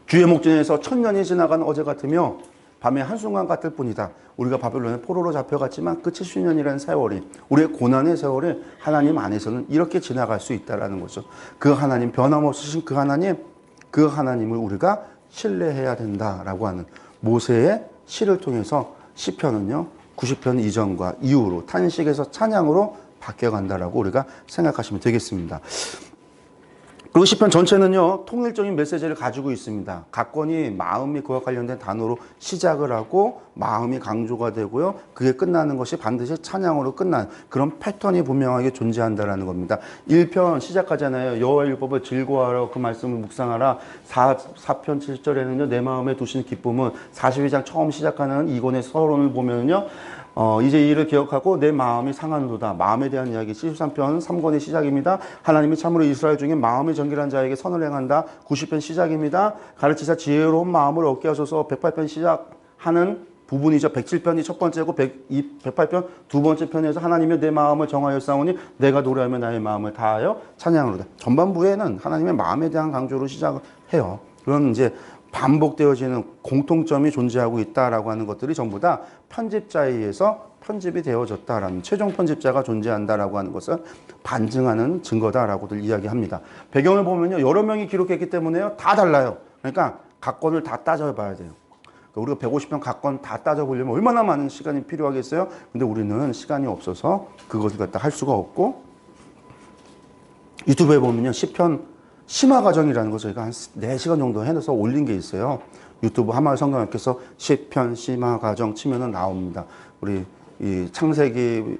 주의 목전에서 1000년이 지나간 어제 같으며 밤의 한순간 같을 뿐이다. 우리가 바벨론의 포로로 잡혀갔지만 그 70년이라는 세월이, 우리의 고난의 세월이 하나님 안에서는 이렇게 지나갈 수 있다는 거죠. 그 하나님, 변함없으신 그 하나님을 우리가 신뢰해야 된다라고 하는 모세의 시를 통해서 시편은요 90편 이전과 이후로 탄식에서 찬양으로 바뀌어간다라고 우리가 생각하시면 되겠습니다. 그리고 시편 전체는요 통일적인 메시지를 가지고 있습니다. 각 권이 마음이 그와 관련된 단어로 시작을 하고 마음이 강조가 되고요, 그게 끝나는 것이 반드시 찬양으로 끝나는 그런 패턴이 분명하게 존재한다라는 겁니다. 1편 시작하잖아요. 여호와의 율법을 즐거워하라, 그 말씀을 묵상하라. 4편 7절에는요 내 마음에 두신 기쁨은, 42장 처음 시작하는 2권의 서론을 보면요 이제 이 일을 기억하고 내 마음이 상하노도다. 마음에 대한 이야기 73편 3권의 시작입니다. 하나님이 참으로 이스라엘 중에 마음이 정결한 자에게 선을 행한다. 90편 시작입니다. 가르치사 지혜로운 마음을 얻게 하소서. 108편 시작하는 부분이죠. 107편이 첫 번째고 108편 두 번째 편에서 하나님이 내 마음을 정하여 싸우니 내가 노래하며 나의 마음을 다하여 찬양하노다. 전반부에는 하나님의 마음에 대한 강조로 시작을 해요. 그런 이제 반복되어지는 공통점이 존재하고 있다라고 하는 것들이 전부 다 편집자에 의해서 편집이 되어졌다라는, 최종 편집자가 존재한다라고 하는 것을 반증하는 증거다라고들 이야기합니다. 배경을 보면요 여러 명이 기록했기 때문에요 다 달라요. 그러니까 각 권을 다 따져봐야 돼요. 우리가 150편 각 권 다 따져보려면 얼마나 많은 시간이 필요하겠어요? 근데 우리는 시간이 없어서 그것을 갖다 할 수가 없고, 유튜브에 보면요 시편 심화 과정이라는 거 저희가 한 4시간 정도 해서 올린 게 있어요. 유튜브 한마을 성경학교에서 시편 심화 과정 치면은 나옵니다. 우리 이 창세기,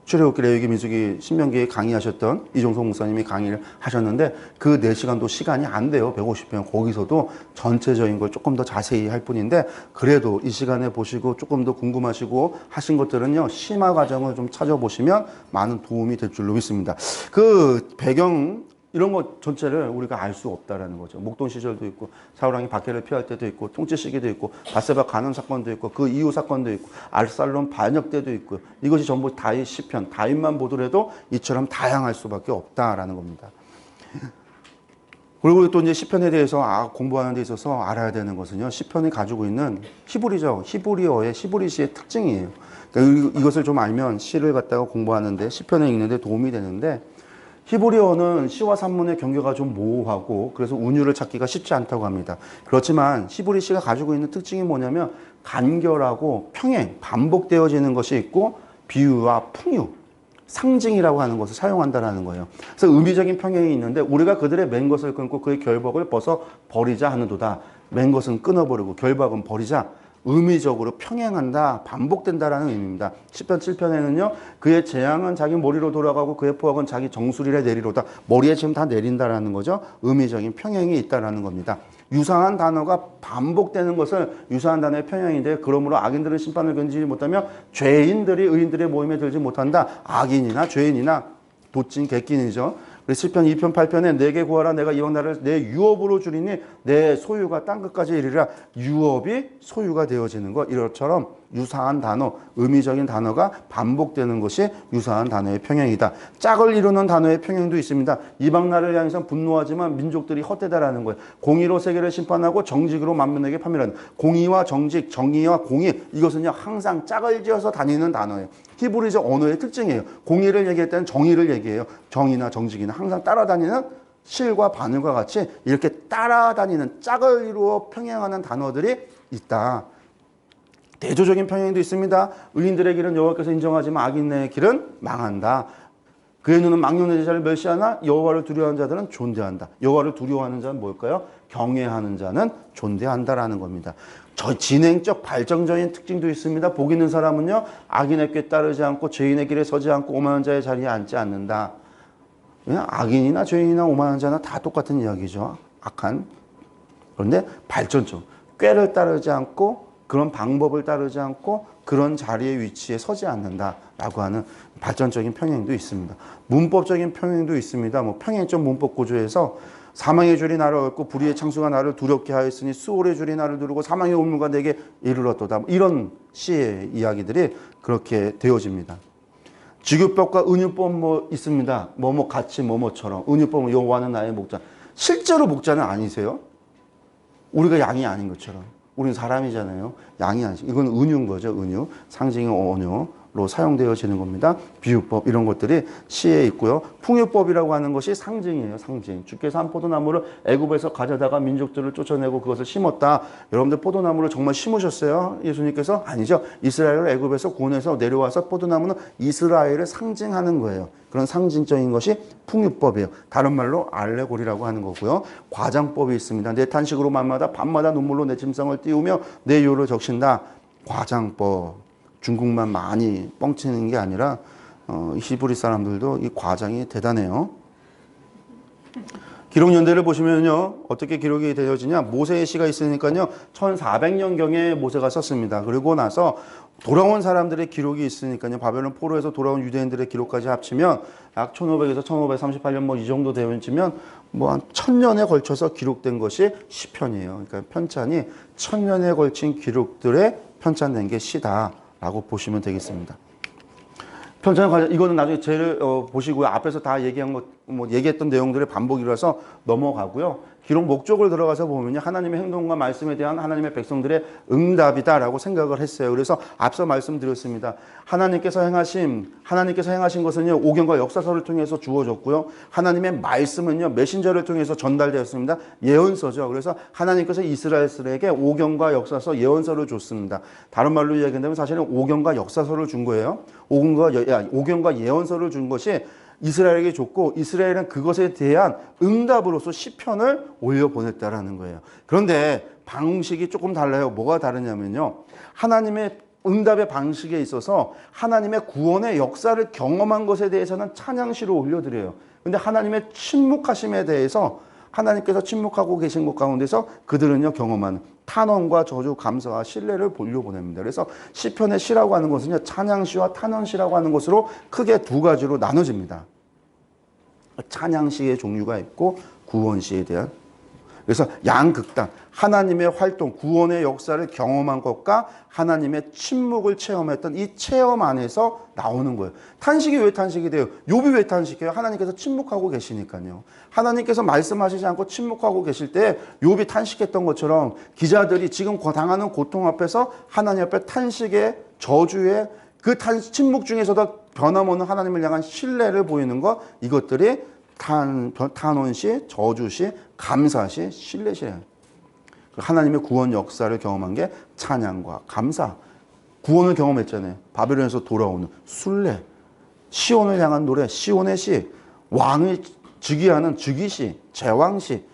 출애굽기, 레위기, 민수기, 신명기에 강의하셨던 이종석 목사님이 강의를 하셨는데, 그 4시간도 시간이 안 돼요. 150편. 거기서도 전체적인 걸 조금 더 자세히 할 뿐인데, 그래도 이 시간에 보시고 조금 더 궁금하시고 하신 것들은요 심화 과정을 좀 찾아보시면 많은 도움이 될 줄로 믿습니다. 그 배경 이런 것 전체를 우리가 알 수 없다라는 거죠. 목동 시절도 있고, 사울왕이 박해를 피할 때도 있고, 통치 시기도 있고, 바세바 간음 사건도 있고, 그 이후 사건도 있고, 압살롬 반역 때도 있고, 이것이 전부 다윗 시편, 다윗만 보더라도 이처럼 다양할 수밖에 없다라는 겁니다. 그리고 또 이제 시편에 대해서 공부하는 데 있어서 알아야 되는 것은요, 시편이 가지고 있는 히브리죠. 히브리어의 히브리시의 특징이에요. 그러니까 이것을 좀 알면 시를 갖다가 공부하는데, 시편을 읽는데 도움이 되는데, 히브리어는 시와 산문의 경계가 좀 모호하고 그래서 운율을 찾기가 쉽지 않다고 합니다. 그렇지만 히브리 시가 가지고 있는 특징이 뭐냐면 간결하고 평행, 반복되어지는 것이 있고 비유와 풍유, 상징이라고 하는 것을 사용한다는 거예요. 그래서 의미적인 평행이 있는데 우리가 그들의 맨 것을 끊고 그의 결박을 벗어 버리자 하는도다. 맨 것은 끊어버리고 결박은 버리자. 의미적으로 평행한다, 반복된다라는 의미입니다. 시편 7편에는요, 그의 재앙은 자기 머리로 돌아가고 그의 포악은 자기 정수리에 내리로다. 머리에 지금 다 내린다라는 거죠. 의미적인 평행이 있다라는 겁니다. 유사한 단어가 반복되는 것을 유사한 단어의 평행인데 그러므로 악인들은 심판을 견디지 못하며 죄인들이 의인들의 모임에 들지 못한다. 악인이나 죄인이나 도찐 객긴이죠. 시편 2편 8편에 내게 구하라 내가 이방 나라를 내 유업으로 주리니 내 소유가 땅끝까지 이르리라. 유업이 소유가 되어지는 것, 이것처럼 유사한 단어, 의미적인 단어가 반복되는 것이 유사한 단어의 평행이다. 짝을 이루는 단어의 평행도 있습니다. 이방 나라를 향해서 분노하지만 민족들이 헛되다라는 거예요. 공의로 세계를 심판하고 정직으로 만민에게 판멸하는, 공의와 정직, 정의와 공의, 이것은요 항상 짝을 지어서 다니는 단어예요. 히브리적 언어의 특징이에요. 공의를 얘기할 때는 정의를 얘기해요. 정의나 정직이나 항상 따라다니는 실과 바늘과 같이 이렇게 따라다니는 짝을 이루어 평행하는 단어들이 있다. 대조적인 평행도 있습니다. 의인들의 길은 여호와께서 인정하지만 악인의 길은 망한다. 그의 눈은 망령된 자를 멸시하나 여호와를 두려워하는 자들은 존대한다. 여호와를 두려워하는 자는 뭘까요? 경외하는 자는 존대한다라는 겁니다. 저 진행적 발전적인 특징도 있습니다. 복 있는 사람은요 악인의 꾀 따르지 않고 죄인의 길에 서지 않고 오만한 자의 자리에 앉지 않는다. 그냥 악인이나 죄인이나 오만한 자나 다 똑같은 이야기죠. 악한. 그런데 발전적, 꾀를 따르지 않고 그런 방법을 따르지 않고 그런 자리의 위치에 서지 않는다라고 하는 발전적인 평행도 있습니다. 문법적인 평행도 있습니다. 뭐 평행적 문법 구조에서 사망의 줄이 나를 얻고 불의의 창수가 나를 두렵게 하였으니 수월의 줄이 나를 두르고 사망의 올무가 내게 이르렀도다. 이런 시의 이야기들이 그렇게 되어집니다. 지규법과 은유법 뭐 있습니다. 뭐뭐 같이 뭐뭐처럼. 은유법은 여호와는 나의 목자. 실제로 목자는 아니세요. 우리가 양이 아닌 것처럼. 우리는 사람이잖아요. 양이 아니죠. 이건 은유인 거죠. 은유. 상징의 언어로 사용되어지는 겁니다. 비유법 이런 것들이 시에 있고요. 풍유법이라고 하는 것이 상징이에요. 상징. 주께서 한 포도나무를 애굽에서 가져다가 민족들을 쫓아내고 그것을 심었다. 여러분들 포도나무를 정말 심으셨어요? 예수님께서? 아니죠. 이스라엘을 애굽에서 구원해서 내려와서 포도나무는 이스라엘을 상징하는 거예요. 그런 상징적인 것이 풍유법이에요. 다른 말로 알레고리라고 하는 거고요. 과장법이 있습니다. 내 탄식으로 밤마다 눈물로 내 짐승을 띄우며 내 유를 적신다. 과장법. 중국만 많이 뻥치는 게 아니라 히브리 사람들도 이 과장이 대단해요. 기록 연대를 보시면요. 어떻게 기록이 되어지냐. 모세의 시가 있으니까요. 1400년경에 모세가 썼습니다. 그리고 나서 돌아온 사람들의 기록이 있으니까요. 바벨론 포로에서 돌아온 유대인들의 기록까지 합치면 약 1500에서 1538년 뭐 이 정도 되어지면 뭐 한 1000년에 걸쳐서 기록된 것이 시편이에요. 그러니까 편찬이 1000년에 걸친 기록들에 편찬된 게 시다라고 보시면 되겠습니다. 편찬 과정, 이거는 나중에 제를 보시고요. 앞에서 다 얘기한 것, 얘기했던 내용들의 반복이라서 넘어가고요. 기록 목적을 들어가서 보면요. 하나님의 행동과 말씀에 대한 하나님의 백성들의 응답이다라고 생각을 했어요. 그래서 앞서 말씀드렸습니다. 하나님께서 행하신 것은요. 오경과 역사서를 통해서 주어졌고요. 하나님의 말씀은요. 메신저를 통해서 전달되었습니다. 예언서죠. 그래서 하나님께서 이스라엘에게 오경과 역사서, 예언서를 줬습니다. 다른 말로 이야기한다면 사실은 오경과 역사서를 준 거예요. 오경과 예언서를 준 것이 이스라엘에게 줬고 이스라엘은 그것에 대한 응답으로서 시편을 올려보냈다라는 거예요. 그런데 방식이 조금 달라요. 뭐가 다르냐면요. 하나님의 응답의 방식에 있어서 하나님의 구원의 역사를 경험한 것에 대해서는 찬양시로 올려드려요. 그런데 하나님의 침묵하심에 대해서 하나님께서 침묵하고 계신 것 가운데서 그들은요 경험하는 탄원과 저주, 감사와 신뢰를 올려보냅니다. 그래서 시편의 시라고 하는 것은요 찬양시와 탄원시라고 하는 것으로 크게 두 가지로 나눠집니다. 찬양시의 종류가 있고 구원시에 대한. 그래서 양극단, 하나님의 활동, 구원의 역사를 경험한 것과 하나님의 침묵을 체험했던 이 체험 안에서 나오는 거예요. 탄식이 왜 탄식이 돼요? 욥이 왜 탄식해요? 하나님께서 침묵하고 계시니까요. 하나님께서 말씀하시지 않고 침묵하고 계실 때 욥이 탄식했던 것처럼 기자들이 지금 당하는 고통 앞에서 하나님 앞에 탄식의 저주의 그 침묵 중에서도 변함없는 하나님을 향한 신뢰를 보이는 것, 이것들이 탄원시, 저주시, 감사시, 신뢰시래요. 하나님의 구원 역사를 경험한 게 찬양과 감사. 구원을 경험했잖아요. 바벨론에서 돌아오는 순례, 시온을 향한 노래, 시온의 시, 왕을 즉위하는 즉위시, 제왕시,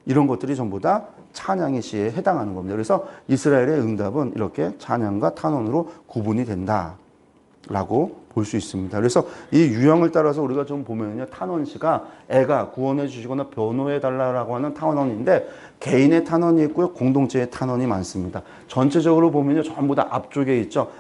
이런 것들이 전부 다 찬양의 시에 해당하는 겁니다. 그래서 이스라엘의 응답은 이렇게 찬양과 탄원으로 구분이 된다라고 볼 수 있습니다. 그래서 이 유형을 따라서 우리가 좀 보면요, 탄원시가 애가 구원해 주시거나 변호해 달라고 하는 탄원인데, 개인의 탄원이 있고요, 공동체의 탄원이 많습니다. 전체적으로 보면요, 전부 다 앞쪽에 있죠.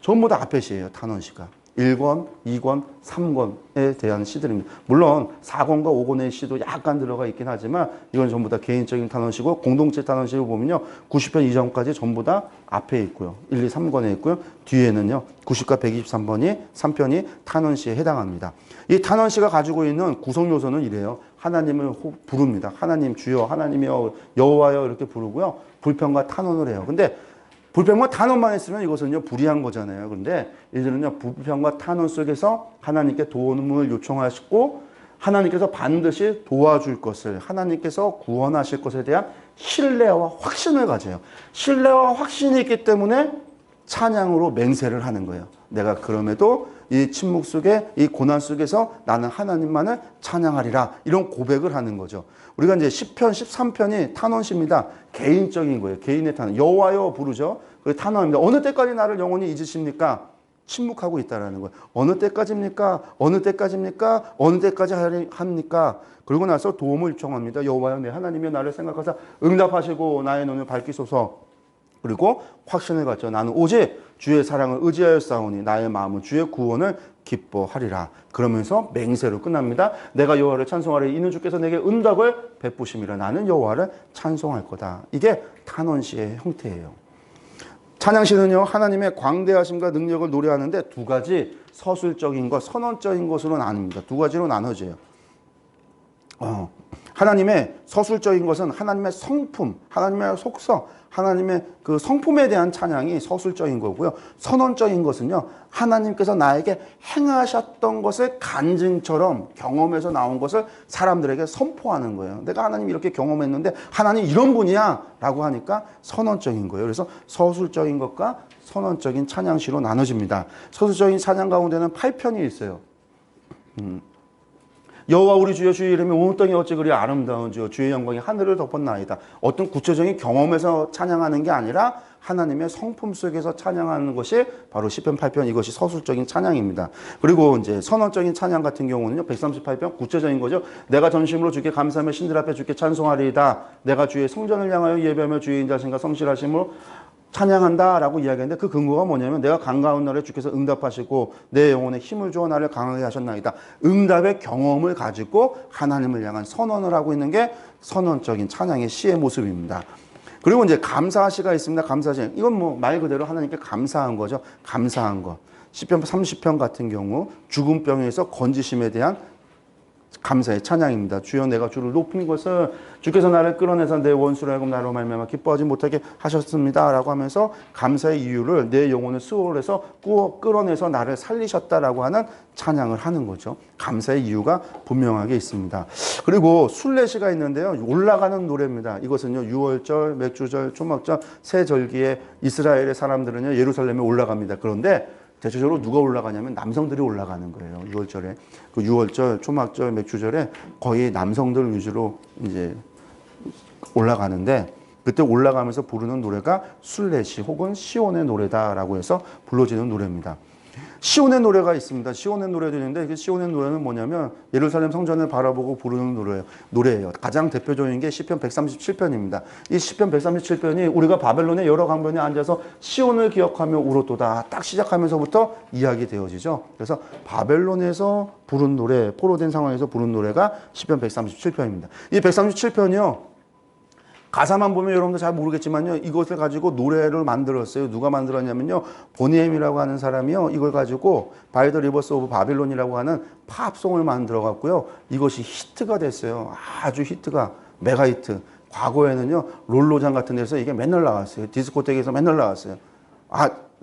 전부 다 앞에 시예요, 탄원시가. 1권, 2권, 3권에 대한 시들입니다. 물론 4권과 5권의 시도 약간 들어가 있긴 하지만 이건 전부 다 개인적인 탄원시고, 공동체 탄원시를 보면요, 90편 이전까지 전부 다 앞에 있고요, 1, 2, 3권에 있고요, 뒤에는요 90과 123번이 3편이 탄원시에 해당합니다. 이 탄원시가 가지고 있는 구성 요소는 이래요. 하나님을 부릅니다. 하나님 주여, 하나님이여, 여호와여 이렇게 부르고요, 불평과 탄원을 해요. 근데 불평과 탄원만 했으면 이것은요 불의한 거잖아요. 그런데 이들은요 불평과 탄원 속에서 하나님께 도움을 요청하시고, 하나님께서 반드시 도와줄 것을, 하나님께서 구원하실 것에 대한 신뢰와 확신을 가져요. 신뢰와 확신이 있기 때문에 찬양으로 맹세를 하는 거예요. 내가 그럼에도 이 침묵 속에, 이 고난 속에서 나는 하나님만을 찬양하리라, 이런 고백을 하는 거죠. 우리가 이제 10편, 13편이 탄원시입니다. 개인적인 거예요. 개인의 탄원. 여호와여 부르죠. 그 탄원입니다. 어느 때까지 나를 영원히 잊으십니까? 침묵하고 있다라는 거예요. 어느 때까지입니까? 어느 때까지입니까? 어느 때까지 합니까? 그러고 나서 도움을 요청합니다. 여호와여 내 하나님이여 나를 생각하사 응답하시고 나의 눈을 밝히소서. 그리고 확신을 갖죠. 나는 오직 주의 사랑을 의지하여 싸우니 나의 마음은 주의 구원을 기뻐하리라. 그러면서 맹세로 끝납니다. 내가 여호와를 찬송하리. 이는 주께서 내게 응답을 베푸심이라. 나는 여호와를 찬송할 거다. 이게 탄원시의 형태예요. 찬양시는요, 하나님의 광대하심과 능력을 노래하는데 두 가지 서술적인 것, 선언적인 것으로 나눕니다. 두 가지로 나눠져요. 하나님의 서술적인 것은 하나님의 성품, 하나님의 속성, 하나님의 그 성품에 대한 찬양이 서술적인 거고요. 선언적인 것은요, 하나님께서 나에게 행하셨던 것을 간증처럼 경험에서 나온 것을 사람들에게 선포하는 거예요. 내가 하나님 이렇게 경험했는데 하나님 이런 분이야 라고 하니까 선언적인 거예요. 그래서 서술적인 것과 선언적인 찬양시로 나눠집니다. 서술적인 찬양 가운데는 8편이 있어요. 여호와 우리 주여, 주의 이름이 온 땅이 어찌 그리 아름다운지요, 주의 영광이 하늘을 덮었나이다. 어떤 구체적인 경험에서 찬양하는 게 아니라 하나님의 성품 속에서 찬양하는 것이 바로 시편 8편, 이것이 서술적인 찬양입니다. 그리고 이제 선언적인 찬양 같은 경우는요, 138편 구체적인 거죠. 내가 전심으로 주께 감사하며 신들 앞에 주께 찬송하리이다. 내가 주의 성전을 향하여 예배하며 주의 인자심과 성실하심으로 찬양한다 라고 이야기했는데, 그 근거가 뭐냐면 내가 강가운 날에 주께서 응답하시고 내 영혼에 힘을 주어 나를 강하게 하셨나이다. 응답의 경험을 가지고 하나님을 향한 선언을 하고 있는 게 선언적인 찬양의 시의 모습입니다. 그리고 이제 감사시가 있습니다. 감사시. 이건 뭐 말 그대로 하나님께 감사한 거죠. 감사한 것. 시편 30편 같은 경우 죽은 병에서 건지심에 대한 감사의 찬양입니다. 주여 내가 주를 높인 것은 주께서 나를 끌어내서 내 원수로 하여금 나로 말미암아 기뻐하지 못하게 하셨습니다 라고 하면서 감사의 이유를 내 영혼을 수월해서 끌어내서 나를 살리셨다라고 하는 찬양을 하는 거죠. 감사의 이유가 분명하게 있습니다. 그리고 순례시가 있는데요, 올라가는 노래입니다. 이것은요, 유월절, 맥주절, 초막절, 새절기에 이스라엘의 사람들은요 예루살렘에 올라갑니다. 그런데 대체적으로 누가 올라가냐면 남성들이 올라가는 거예요. 6월절에. 그 6월절, 초막절, 맥주절에 거의 남성들 위주로 이제 올라가는데, 그때 올라가면서 부르는 노래가 순례시 혹은 시온의 노래다라고 해서 불러지는 노래입니다. 시온의 노래가 있습니다. 시온의 노래도 있는데, 그 시온의 노래는 뭐냐면 예루살렘 성전을 바라보고 부르는 노래예요. 가장 대표적인 게 시편 137편입니다. 이 시편 137편이 우리가 바벨론의 여러 강변에 앉아서 시온을 기억하며 울었도다 딱 시작하면서부터 이야기되어지죠. 그래서 바벨론에서 부른 노래, 포로된 상황에서 부른 노래가 시편 137편입니다. 이 137편이요, 가사만 보면 여러분들 잘 모르겠지만요, 이것을 가지고 노래를 만들었어요. 누가 만들었냐면요, 보니엠이라고 하는 사람이요, 이걸 가지고 바이 더 리버스 오브 바빌론이라고 하는 팝송을 만들어 갖고요, 이것이 히트가 됐어요. 아주 히트가, 메가 히트. 과거에는요, 롤로장 같은 데서 이게 맨날 나왔어요. 디스코텍에서 맨날 나왔어요.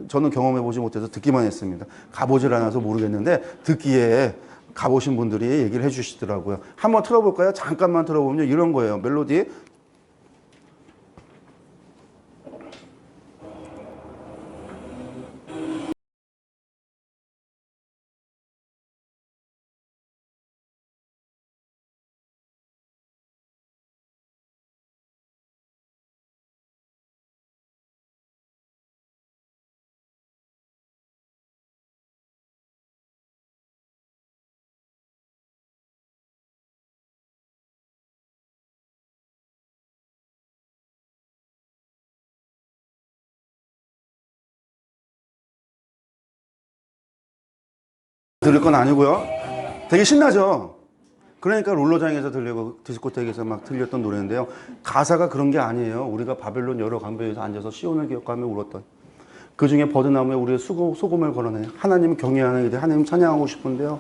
저는 경험해 보지 못해서 듣기만 했습니다. 가보질 않아서 모르겠는데 듣기에 가보신 분들이 얘기를 해주시더라고요. 한번 틀어볼까요? 잠깐만 들어보면 이런 거예요. 멜로디. 들을 건 아니고요. 되게 신나죠? 그러니까 롤러장에서 들리고 디스코텍에서 막 들렸던 노래인데요. 가사가 그런 게 아니에요. 우리가 바벨론 여러 강변에서 앉아서 시온을 기억하며 울었던. 그 중에 버드나무에 우리의 소금을 걸어내 하나님을 경외하는 이들, 하나님 찬양하고 싶은데요.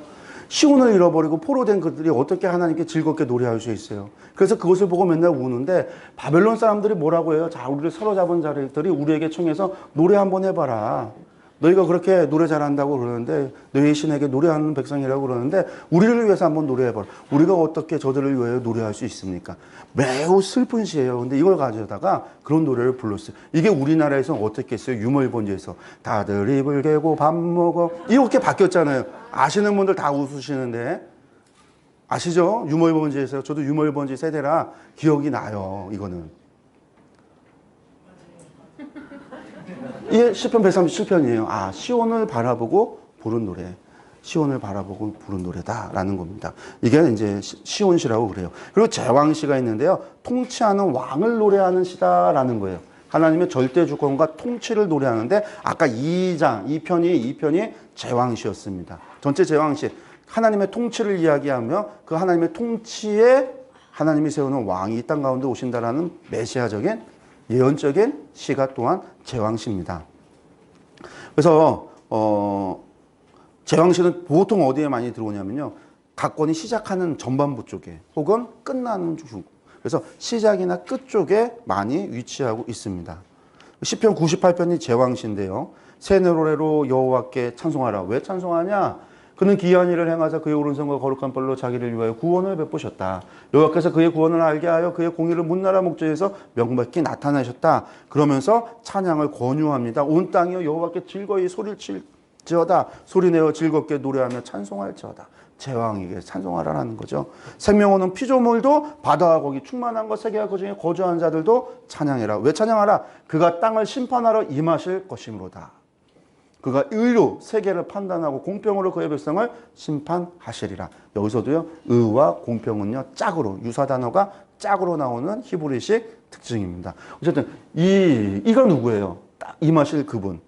시온을 잃어버리고 포로된 그들이 어떻게 하나님께 즐겁게 노래할 수 있어요. 그래서 그것을 보고 맨날 우는데 바벨론 사람들이 뭐라고 해요? 자, 우리를 사로잡은 자들이 우리에게 청해서 노래 한번 해봐라. 너희가 그렇게 노래 잘한다고 그러는데 너희 신에게 노래하는 백성이라고 그러는데 우리를 위해서 한번 노래해봐라. 우리가 어떻게 저들을 위해 노래할 수 있습니까? 매우 슬픈 시예요. 근데 이걸 가져다가 그런 노래를 불렀어요. 이게 우리나라에서는 어떻게 했어요? 유머일본지에서 다들 이불 개고 밥 먹어 이렇게 바뀌었잖아요. 아시는 분들 다 웃으시는데 아시죠? 유머일본지에서. 저도 유머일본지 세대라 기억이 나요. 이거는. 이게 시편 137편이에요. 아, 시온을 바라보고 부른 노래. 시온을 바라보고 부른 노래다라는 겁니다. 이게 이제 시온시라고 그래요. 그리고 제왕시가 있는데요. 통치하는 왕을 노래하는 시다라는 거예요. 하나님의 절대 주권과 통치를 노래하는데 아까 2편이 제왕시였습니다. 전체 제왕시. 하나님의 통치를 이야기하며 그 하나님의 통치에 하나님이 세우는 왕이 이 땅 가운데 오신다라는 메시아적인 예언적인 시가 또한 제왕시입니다. 그래서 제왕시는 보통 어디에 많이 들어오냐면요. 각권이 시작하는 전반부 쪽에 혹은 끝나는 중. 그래서 시작이나 끝 쪽에 많이 위치하고 있습니다. 시편 98편이 제왕시인데요. 새 노래로 여호와께 찬송하라. 왜 찬송하냐? 그는 기이한 일을 행하사 그의 오른손과 거룩한 뻘로 자기를 위하여 구원을 베푸셨다. 여호와께서 그의 구원을 알게 하여 그의 공의를 문나라 목조에서 명백히 나타내셨다. 그러면서 찬양을 권유합니다. 온 땅이여 여호와께 즐거이 소리를 칠지어다. 소리내어 즐겁게 노래하며 찬송할지어다. 제왕에게 찬송하라는 거죠. 생명호는 피조물도 바다와 거기 충만한 것 세계와 그 중에 거주하는 자들도 찬양해라. 왜 찬양하라? 그가 땅을 심판하러 임하실 것이므로다. 그가 의로 세계를 판단하고 공평으로 그의 백성을 심판하시리라. 여기서도요. 의와 공평은요. 짝으로 유사 단어가 짝으로 나오는 히브리식 특징입니다. 어쨌든 이가 누구예요? 딱 임하실 그분.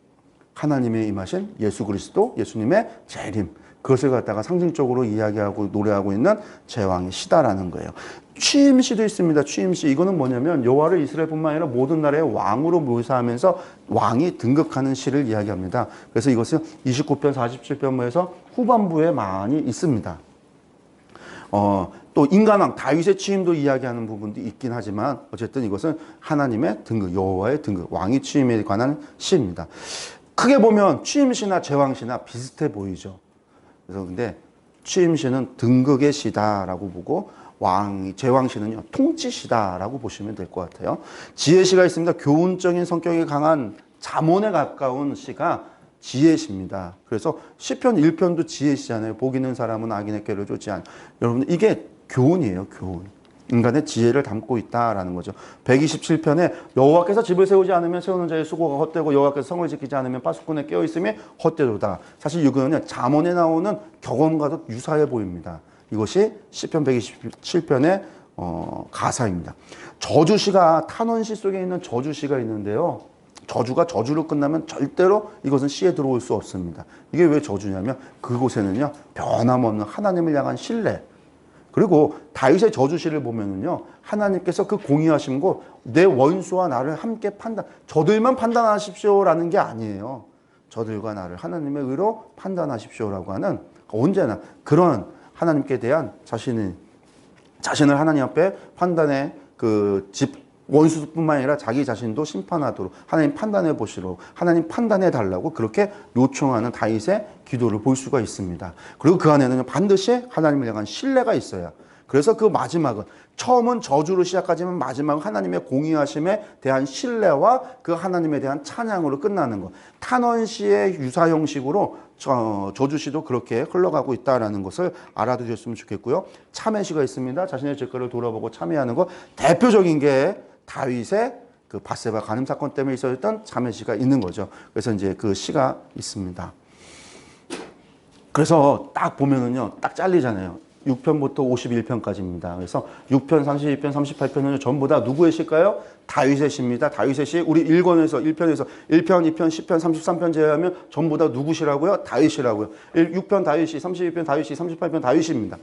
하나님의 임하신 예수 그리스도, 예수님의 재림. 그것을 갖다가 상징적으로 이야기하고 노래하고 있는 제왕의 시다라는 거예요. 취임시도 있습니다. 취임시. 이거는 뭐냐면 여호와를 이스라엘뿐만 아니라 모든 나라의 왕으로 묘사하면서 왕이 등극하는 시를 이야기합니다. 그래서 이것은 29편, 47편에서 후반부에 많이 있습니다. 또 인간왕 다윗의 취임도 이야기하는 부분도 있긴 하지만 어쨌든 이것은 하나님의 등극, 여호와의 등극, 왕이 취임에 관한 시입니다. 크게 보면 취임시나 제왕시나 비슷해 보이죠. 그래서 근데 취임시는 등극의 시다라고 보고 제왕시는요 통치시다라고 보시면 될 것 같아요. 지혜시가 있습니다. 교훈적인 성격이 강한 잠언에 가까운 시가 지혜시입니다. 그래서 시편 1편도 지혜시잖아요. 복 있는 사람은 악인의 꾀를 쫓지 않. 여러분 이게 교훈이에요. 교훈. 인간의 지혜를 담고 있다라는 거죠. 127편에 여호와께서 집을 세우지 않으면 세우는 자의 수고가 헛되고 여호와께서 성을 지키지 않으면 파수꾼에 깨어 있음이 헛되도다. 사실 이거는 잠언에 나오는 격언과도 유사해 보입니다. 이것이 시편 127편의 가사입니다. 저주시가 탄원시 속에 있는 저주시가 있는데요. 저주가 저주로 끝나면 절대로 이것은 시에 들어올 수 없습니다. 이게 왜 저주냐면 그곳에는요 변함없는 하나님을 향한 신뢰. 그리고 다윗의 저주시를 보면은요 하나님께서 그 공의하신 곳 내 원수와 나를 함께 저들만 판단하십시오라는 게 아니에요. 저들과 나를 하나님의 의로 판단하십시오라고 하는 언제나 그런 하나님께 대한 자신을 하나님 앞에 판단의 그 원수뿐만 아니라 자기 자신도 심판하도록 하나님 판단해 보시라고 하나님 판단해 달라고 그렇게 요청하는 다윗의 기도를 볼 수가 있습니다. 그리고 그 안에는 반드시 하나님을 향한 신뢰가 있어야. 그래서 그 마지막은 처음은 저주로 시작하지만 마지막은 하나님의 공의하심에 대한 신뢰와 그 하나님에 대한 찬양으로 끝나는 것. 탄원시의 유사 형식으로 저주시도 그렇게 흘러가고 있다는 것을 알아두셨으면 좋겠고요. 참회시가 있습니다. 자신의 죄를 돌아보고 참회하는 것. 대표적인 게 다윗의 그 밧세바 간음 사건 때문에 있었던 참회시가 있는 거죠. 그래서 이제 그 시가 있습니다. 그래서 딱 보면은요, 딱 잘리잖아요. 6편부터 51편까지입니다. 그래서 6편, 32편, 38편은 전부 다 누구의 시일까요? 다윗의 시입니다. 다윗의 시. 우리 1권에서 1편에서 1편, 2편, 10편, 33편 제외하면 전부 다 누구시라고요? 다윗이라고요. 6편 다윗이, 32편 다윗이, 38편 다윗입니다.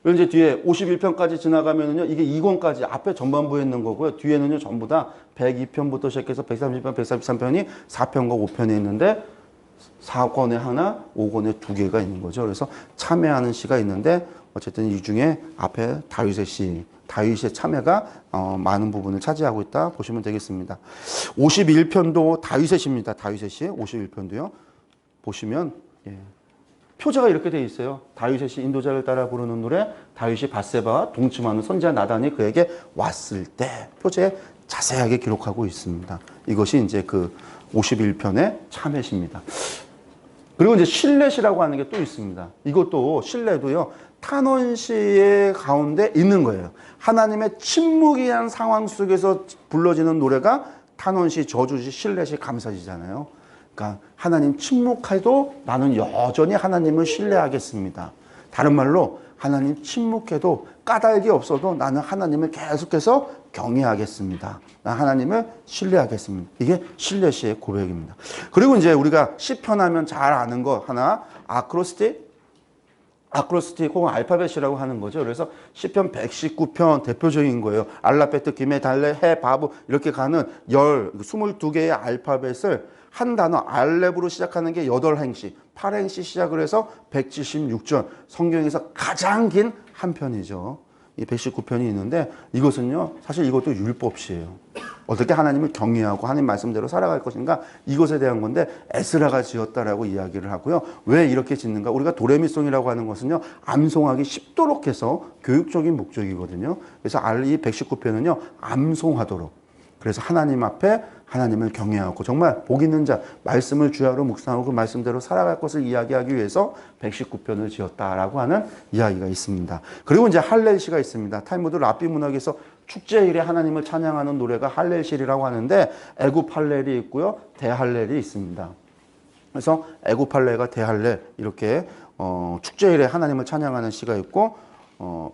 그리고 이제 뒤에 51편까지 지나가면은요, 이게 2권까지 앞에 전반부에 있는 거고요. 뒤에는요, 전부 다 102편부터 시작해서 130편, 143편이 4편과 5편에 있는데 4권에 하나, 5권에 2개가 있는 거죠. 그래서 참회하는 시가 있는데 어쨌든 이 중에 앞에 다윗의 시, 다윗의 참회가 많은 부분을 차지하고 있다 보시면 되겠습니다. 51편도 다윗의 시입니다. 다윗의 시 51편도요. 보시면 표제가 이렇게 돼 있어요. 다윗의 시 인도자를 따라 부르는 노래, 다윗이 밧세바와 동침하는 선지자 나단이 그에게 왔을 때 표제에 자세하게 기록하고 있습니다. 이것이 이제 그 51편의 참회시입니다. 그리고 이제 신뢰시라고 하는 게 또 있습니다. 이것도 신뢰도요, 탄원시의 가운데 있는 거예요. 하나님의 침묵이한 상황 속에서 불러지는 노래가 탄원시, 저주시, 신뢰시, 감사시잖아요. 그러니까 하나님 침묵해도 나는 여전히 하나님을 신뢰하겠습니다. 다른 말로 하나님 침묵해도 까닭이 없어도 나는 하나님을 계속해서 경외하겠습니다. 나 하나님을 신뢰하겠습니다. 이게 신뢰시의 고백입니다. 그리고 이제 우리가 시편 하면 잘 아는 거 하나, 아크로스틱 혹은 알파벳이라고 하는 거죠. 그래서 시편 119편 대표적인 거예요. 알라페트, 기메, 달레, 해, 바브 이렇게 가는 22개의 알파벳을 한 단어 알렙으로 시작하는 게 8행시, 8행시 시작을 해서 176절, 성경에서 가장 긴 한 편이죠. 이 119편이 있는데 이것은요, 사실 이것도 율법시예요. 어떻게 하나님을 경외하고 하나님 말씀대로 살아갈 것인가, 이것에 대한 건데 에스라가 지었다라고 이야기를 하고요. 왜 이렇게 짓는가? 우리가 도레미송이라고 하는 것은요, 암송하기 쉽도록 해서 교육적인 목적이거든요. 그래서 이 119편은요, 암송하도록, 그래서 하나님 앞에 하나님을 경외하고 정말 복 있는 자, 말씀을 주야로 묵상하고 그 말씀대로 살아갈 것을 이야기하기 위해서 119편을 지었다라고 하는 이야기가 있습니다. 그리고 이제 할렐시가 있습니다. 탈무드 랍비 문학에서 축제일에 하나님을 찬양하는 노래가 할렐시라고 하는데 애굽 할렐이 있고요, 대할렐이 있습니다. 그래서 애굽 할렐과 대할렐 이렇게 축제일에 하나님을 찬양하는 시가 있고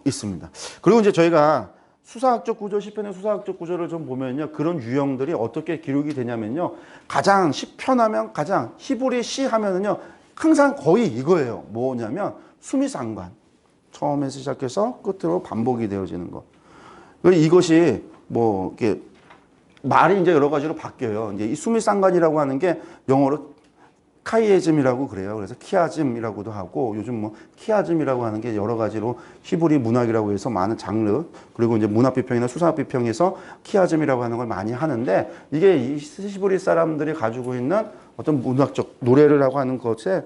있습니다. 그리고 이제 저희가 수사학적 구조, 시편의 수사학적 구조를 좀 보면요, 그런 유형들이 어떻게 기록이 되냐면요, 가장 시편하면 가장 히브리 시 하면은요, 항상 거의 이거예요. 뭐냐면 수미상관, 처음에서 시작해서 끝으로 반복이 되어지는 것. 이것이 뭐 이렇게 말이 이제 여러 가지로 바뀌어요. 이제 이 수미상관이라고 하는 게 영어로 카이에즘이라고 그래요. 그래서 키아즘이라고도 하고, 요즘 뭐 키아즘이라고 하는 게 여러 가지로 히브리 문학이라고 해서 많은 장르, 그리고 이제 문학 비평이나 수사학 비평에서 키아즘이라고 하는 걸 많이 하는데, 이게 이 히브리 사람들이 가지고 있는 어떤 문학적 노래라고 하는 것의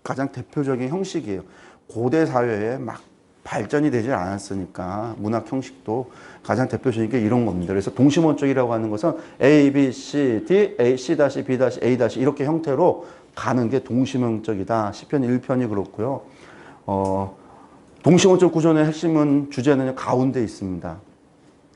가장 대표적인 형식이에요. 고대 사회에 막 발전이 되지 않았으니까 문학 형식도 가장 대표적인 게 이런 겁니다. 그래서 동시원적이라고 하는 것은 A, B, C, D, A, C, B, A 이렇게 형태로 가는 게 동시명적이다. 시편 1편이 그렇고요. 동시원적 구조의 핵심은 주제는 가운데 있습니다.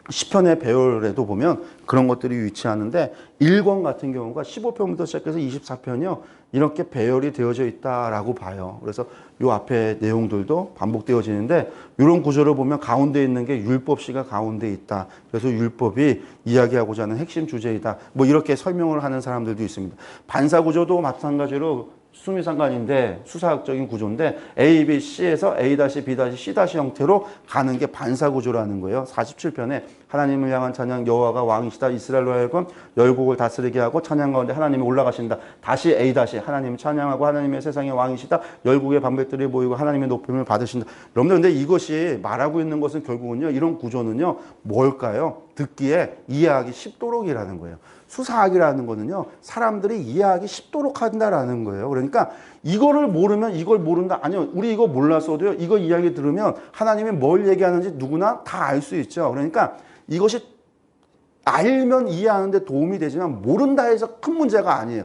시편의 배열에도 보면 그런 것들이 위치하는데 1권 같은 경우가 15편부터 시작해서 24편이요. 이렇게 배열이 되어져 있다라고 봐요. 그래서 요 앞에 내용들도 반복되어지는데 이런 구조를 보면 가운데 있는 게 율법시가 가운데 있다. 그래서 율법이 이야기하고자 하는 핵심 주제이다. 뭐 이렇게 설명을 하는 사람들도 있습니다. 반사 구조도 마찬가지로 수미상관인데 수사학적인 구조인데 A, B, C에서 A-, B-, C- 형태로 가는 게 반사구조라는 거예요. 47편에 하나님을 향한 찬양, 여호와가 왕이시다, 이스라엘로 하여금 열국을 다스리게 하고 찬양 가운데 하나님이 올라가신다. 다시 A-, 하나님을 찬양하고 하나님의 세상의 왕이시다, 열국의 반백들이 모이고 하나님의 높임을 받으신다. 여러분들, 근데 이것이 말하고 있는 것은 결국은요, 이런 구조는요 뭘까요? 듣기에 이해하기 쉽도록이라는 거예요. 수사하기라는 거는요, 사람들이 이해하기 쉽도록 한다라는 거예요. 그러니까 이거를 모르면 이걸 모른다. 아니요, 우리 이거 몰랐어도요, 이거 이야기 들으면 하나님이 뭘 얘기하는지 누구나 다 알 수 있죠. 그러니까 이것이 알면 이해하는데 도움이 되지만 모른다 해서 큰 문제가 아니에요.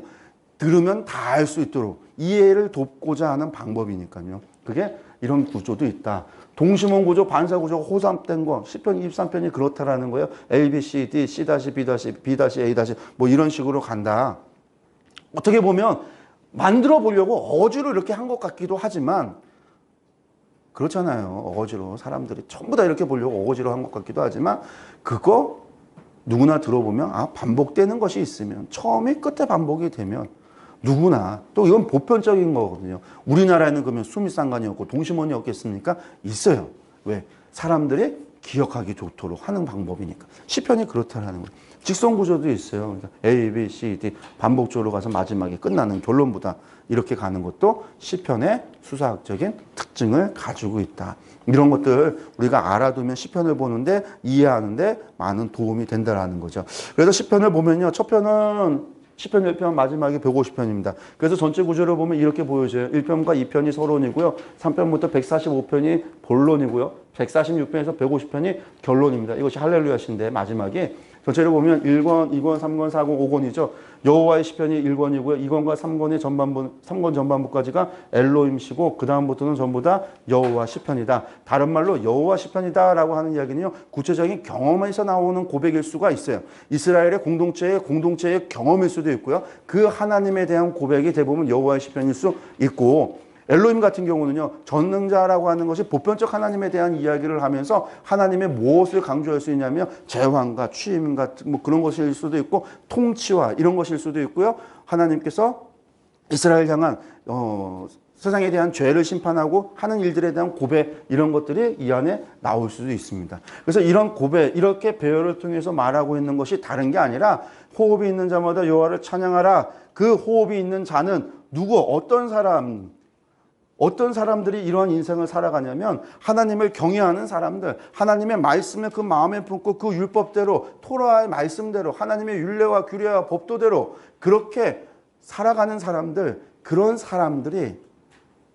들으면 다 알 수 있도록 이해를 돕고자 하는 방법이니까요. 그게 이런 구조도 있다. 동심원 구조, 반사 구조가 호담된 거, 시편 23편이 그렇다라는 거예요. A, B, C, D, C, B, B, A, 뭐 이런 식으로 간다. 어떻게 보면 만들어 보려고 어지로 이렇게 한 것 같기도 하지만 그렇잖아요. 어거지로 사람들이 전부 다 이렇게 보려고 어거지로 한 것 같기도 하지만 그거 누구나 들어보면 반복되는 것이 있으면 처음에 끝에 반복이 되면 누구나 또 이건 보편적인 거거든요. 우리나라에는 그러면 수미상관이 없고 동심원이 없겠습니까? 있어요. 왜? 사람들이 기억하기 좋도록 하는 방법이니까. 시편이 그렇다라는 거예요. 직선 구조도 있어요. 그러니까 A, B, C, D 반복적으로 가서 마지막에 끝나는 결론보다 이렇게 가는 것도 시편의 수사학적인 특징을 가지고 있다. 이런 것들 우리가 알아두면 시편을 보는데 이해하는데 많은 도움이 된다라는 거죠. 그래서 시편을 보면요. 첫 편은 시편 1편 마지막에 150편입니다. 그래서 전체 구조를 보면 이렇게 보여져요. 1편과 2편이 서론이고요. 3편부터 145편이 본론이고요. 146편에서 150편이 결론입니다. 이것이 할렐루야신데 마지막에 전체를 보면 1권, 2권, 3권, 4권, 5권이죠. 여호와의 시편이 1권이고요. 2권과 3권의 전반부, 3권 전반부까지가 엘로힘시고 그 다음부터는 전부 다 여호와 시편이다. 다른 말로 여호와 시편이다라고 하는 이야기는요. 구체적인 경험에서 나오는 고백일 수가 있어요. 이스라엘의 공동체의 경험일 수도 있고요. 그 하나님에 대한 고백이 대부분 여호와의 시편일 수 있고 엘로힘 같은 경우는요. 전능자라고 하는 것이 보편적 하나님에 대한 이야기를 하면서 하나님의 무엇을 강조할 수 있냐면 재환과 취임 같은 뭐 그런 것일 수도 있고 통치와 이런 것일 수도 있고요. 하나님께서 이스라엘 향한 세상에 대한 죄를 심판하고 하는 일들에 대한 고백 이런 것들이 이 안에 나올 수도 있습니다. 그래서 이런 고백 이렇게 배열을 통해서 말하고 있는 것이 다른 게 아니라 호흡이 있는 자마다 여호와를 찬양하라. 그 호흡이 있는 자는 누구 어떤 사람들이 이런 인생을 살아가냐면 하나님을 경외하는 사람들, 하나님의 말씀을 그 마음에 품고 그 율법대로 토라의 말씀대로 하나님의 율례와 규례와 법도대로 그렇게 살아가는 사람들, 그런 사람들이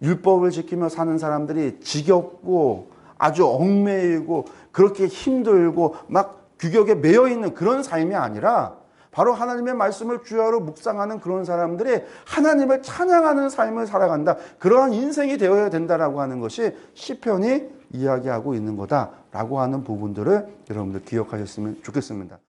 율법을 지키며 사는 사람들이 지겹고 아주 얽매이고 그렇게 힘들고 막 규격에 매여 있는 그런 삶이 아니라 바로 하나님의 말씀을 주야로 묵상하는 그런 사람들이 하나님을 찬양하는 삶을 살아간다. 그러한 인생이 되어야 된다라고 하는 것이 시편이 이야기하고 있는 거다라고 하는 부분들을 여러분들 기억하셨으면 좋겠습니다.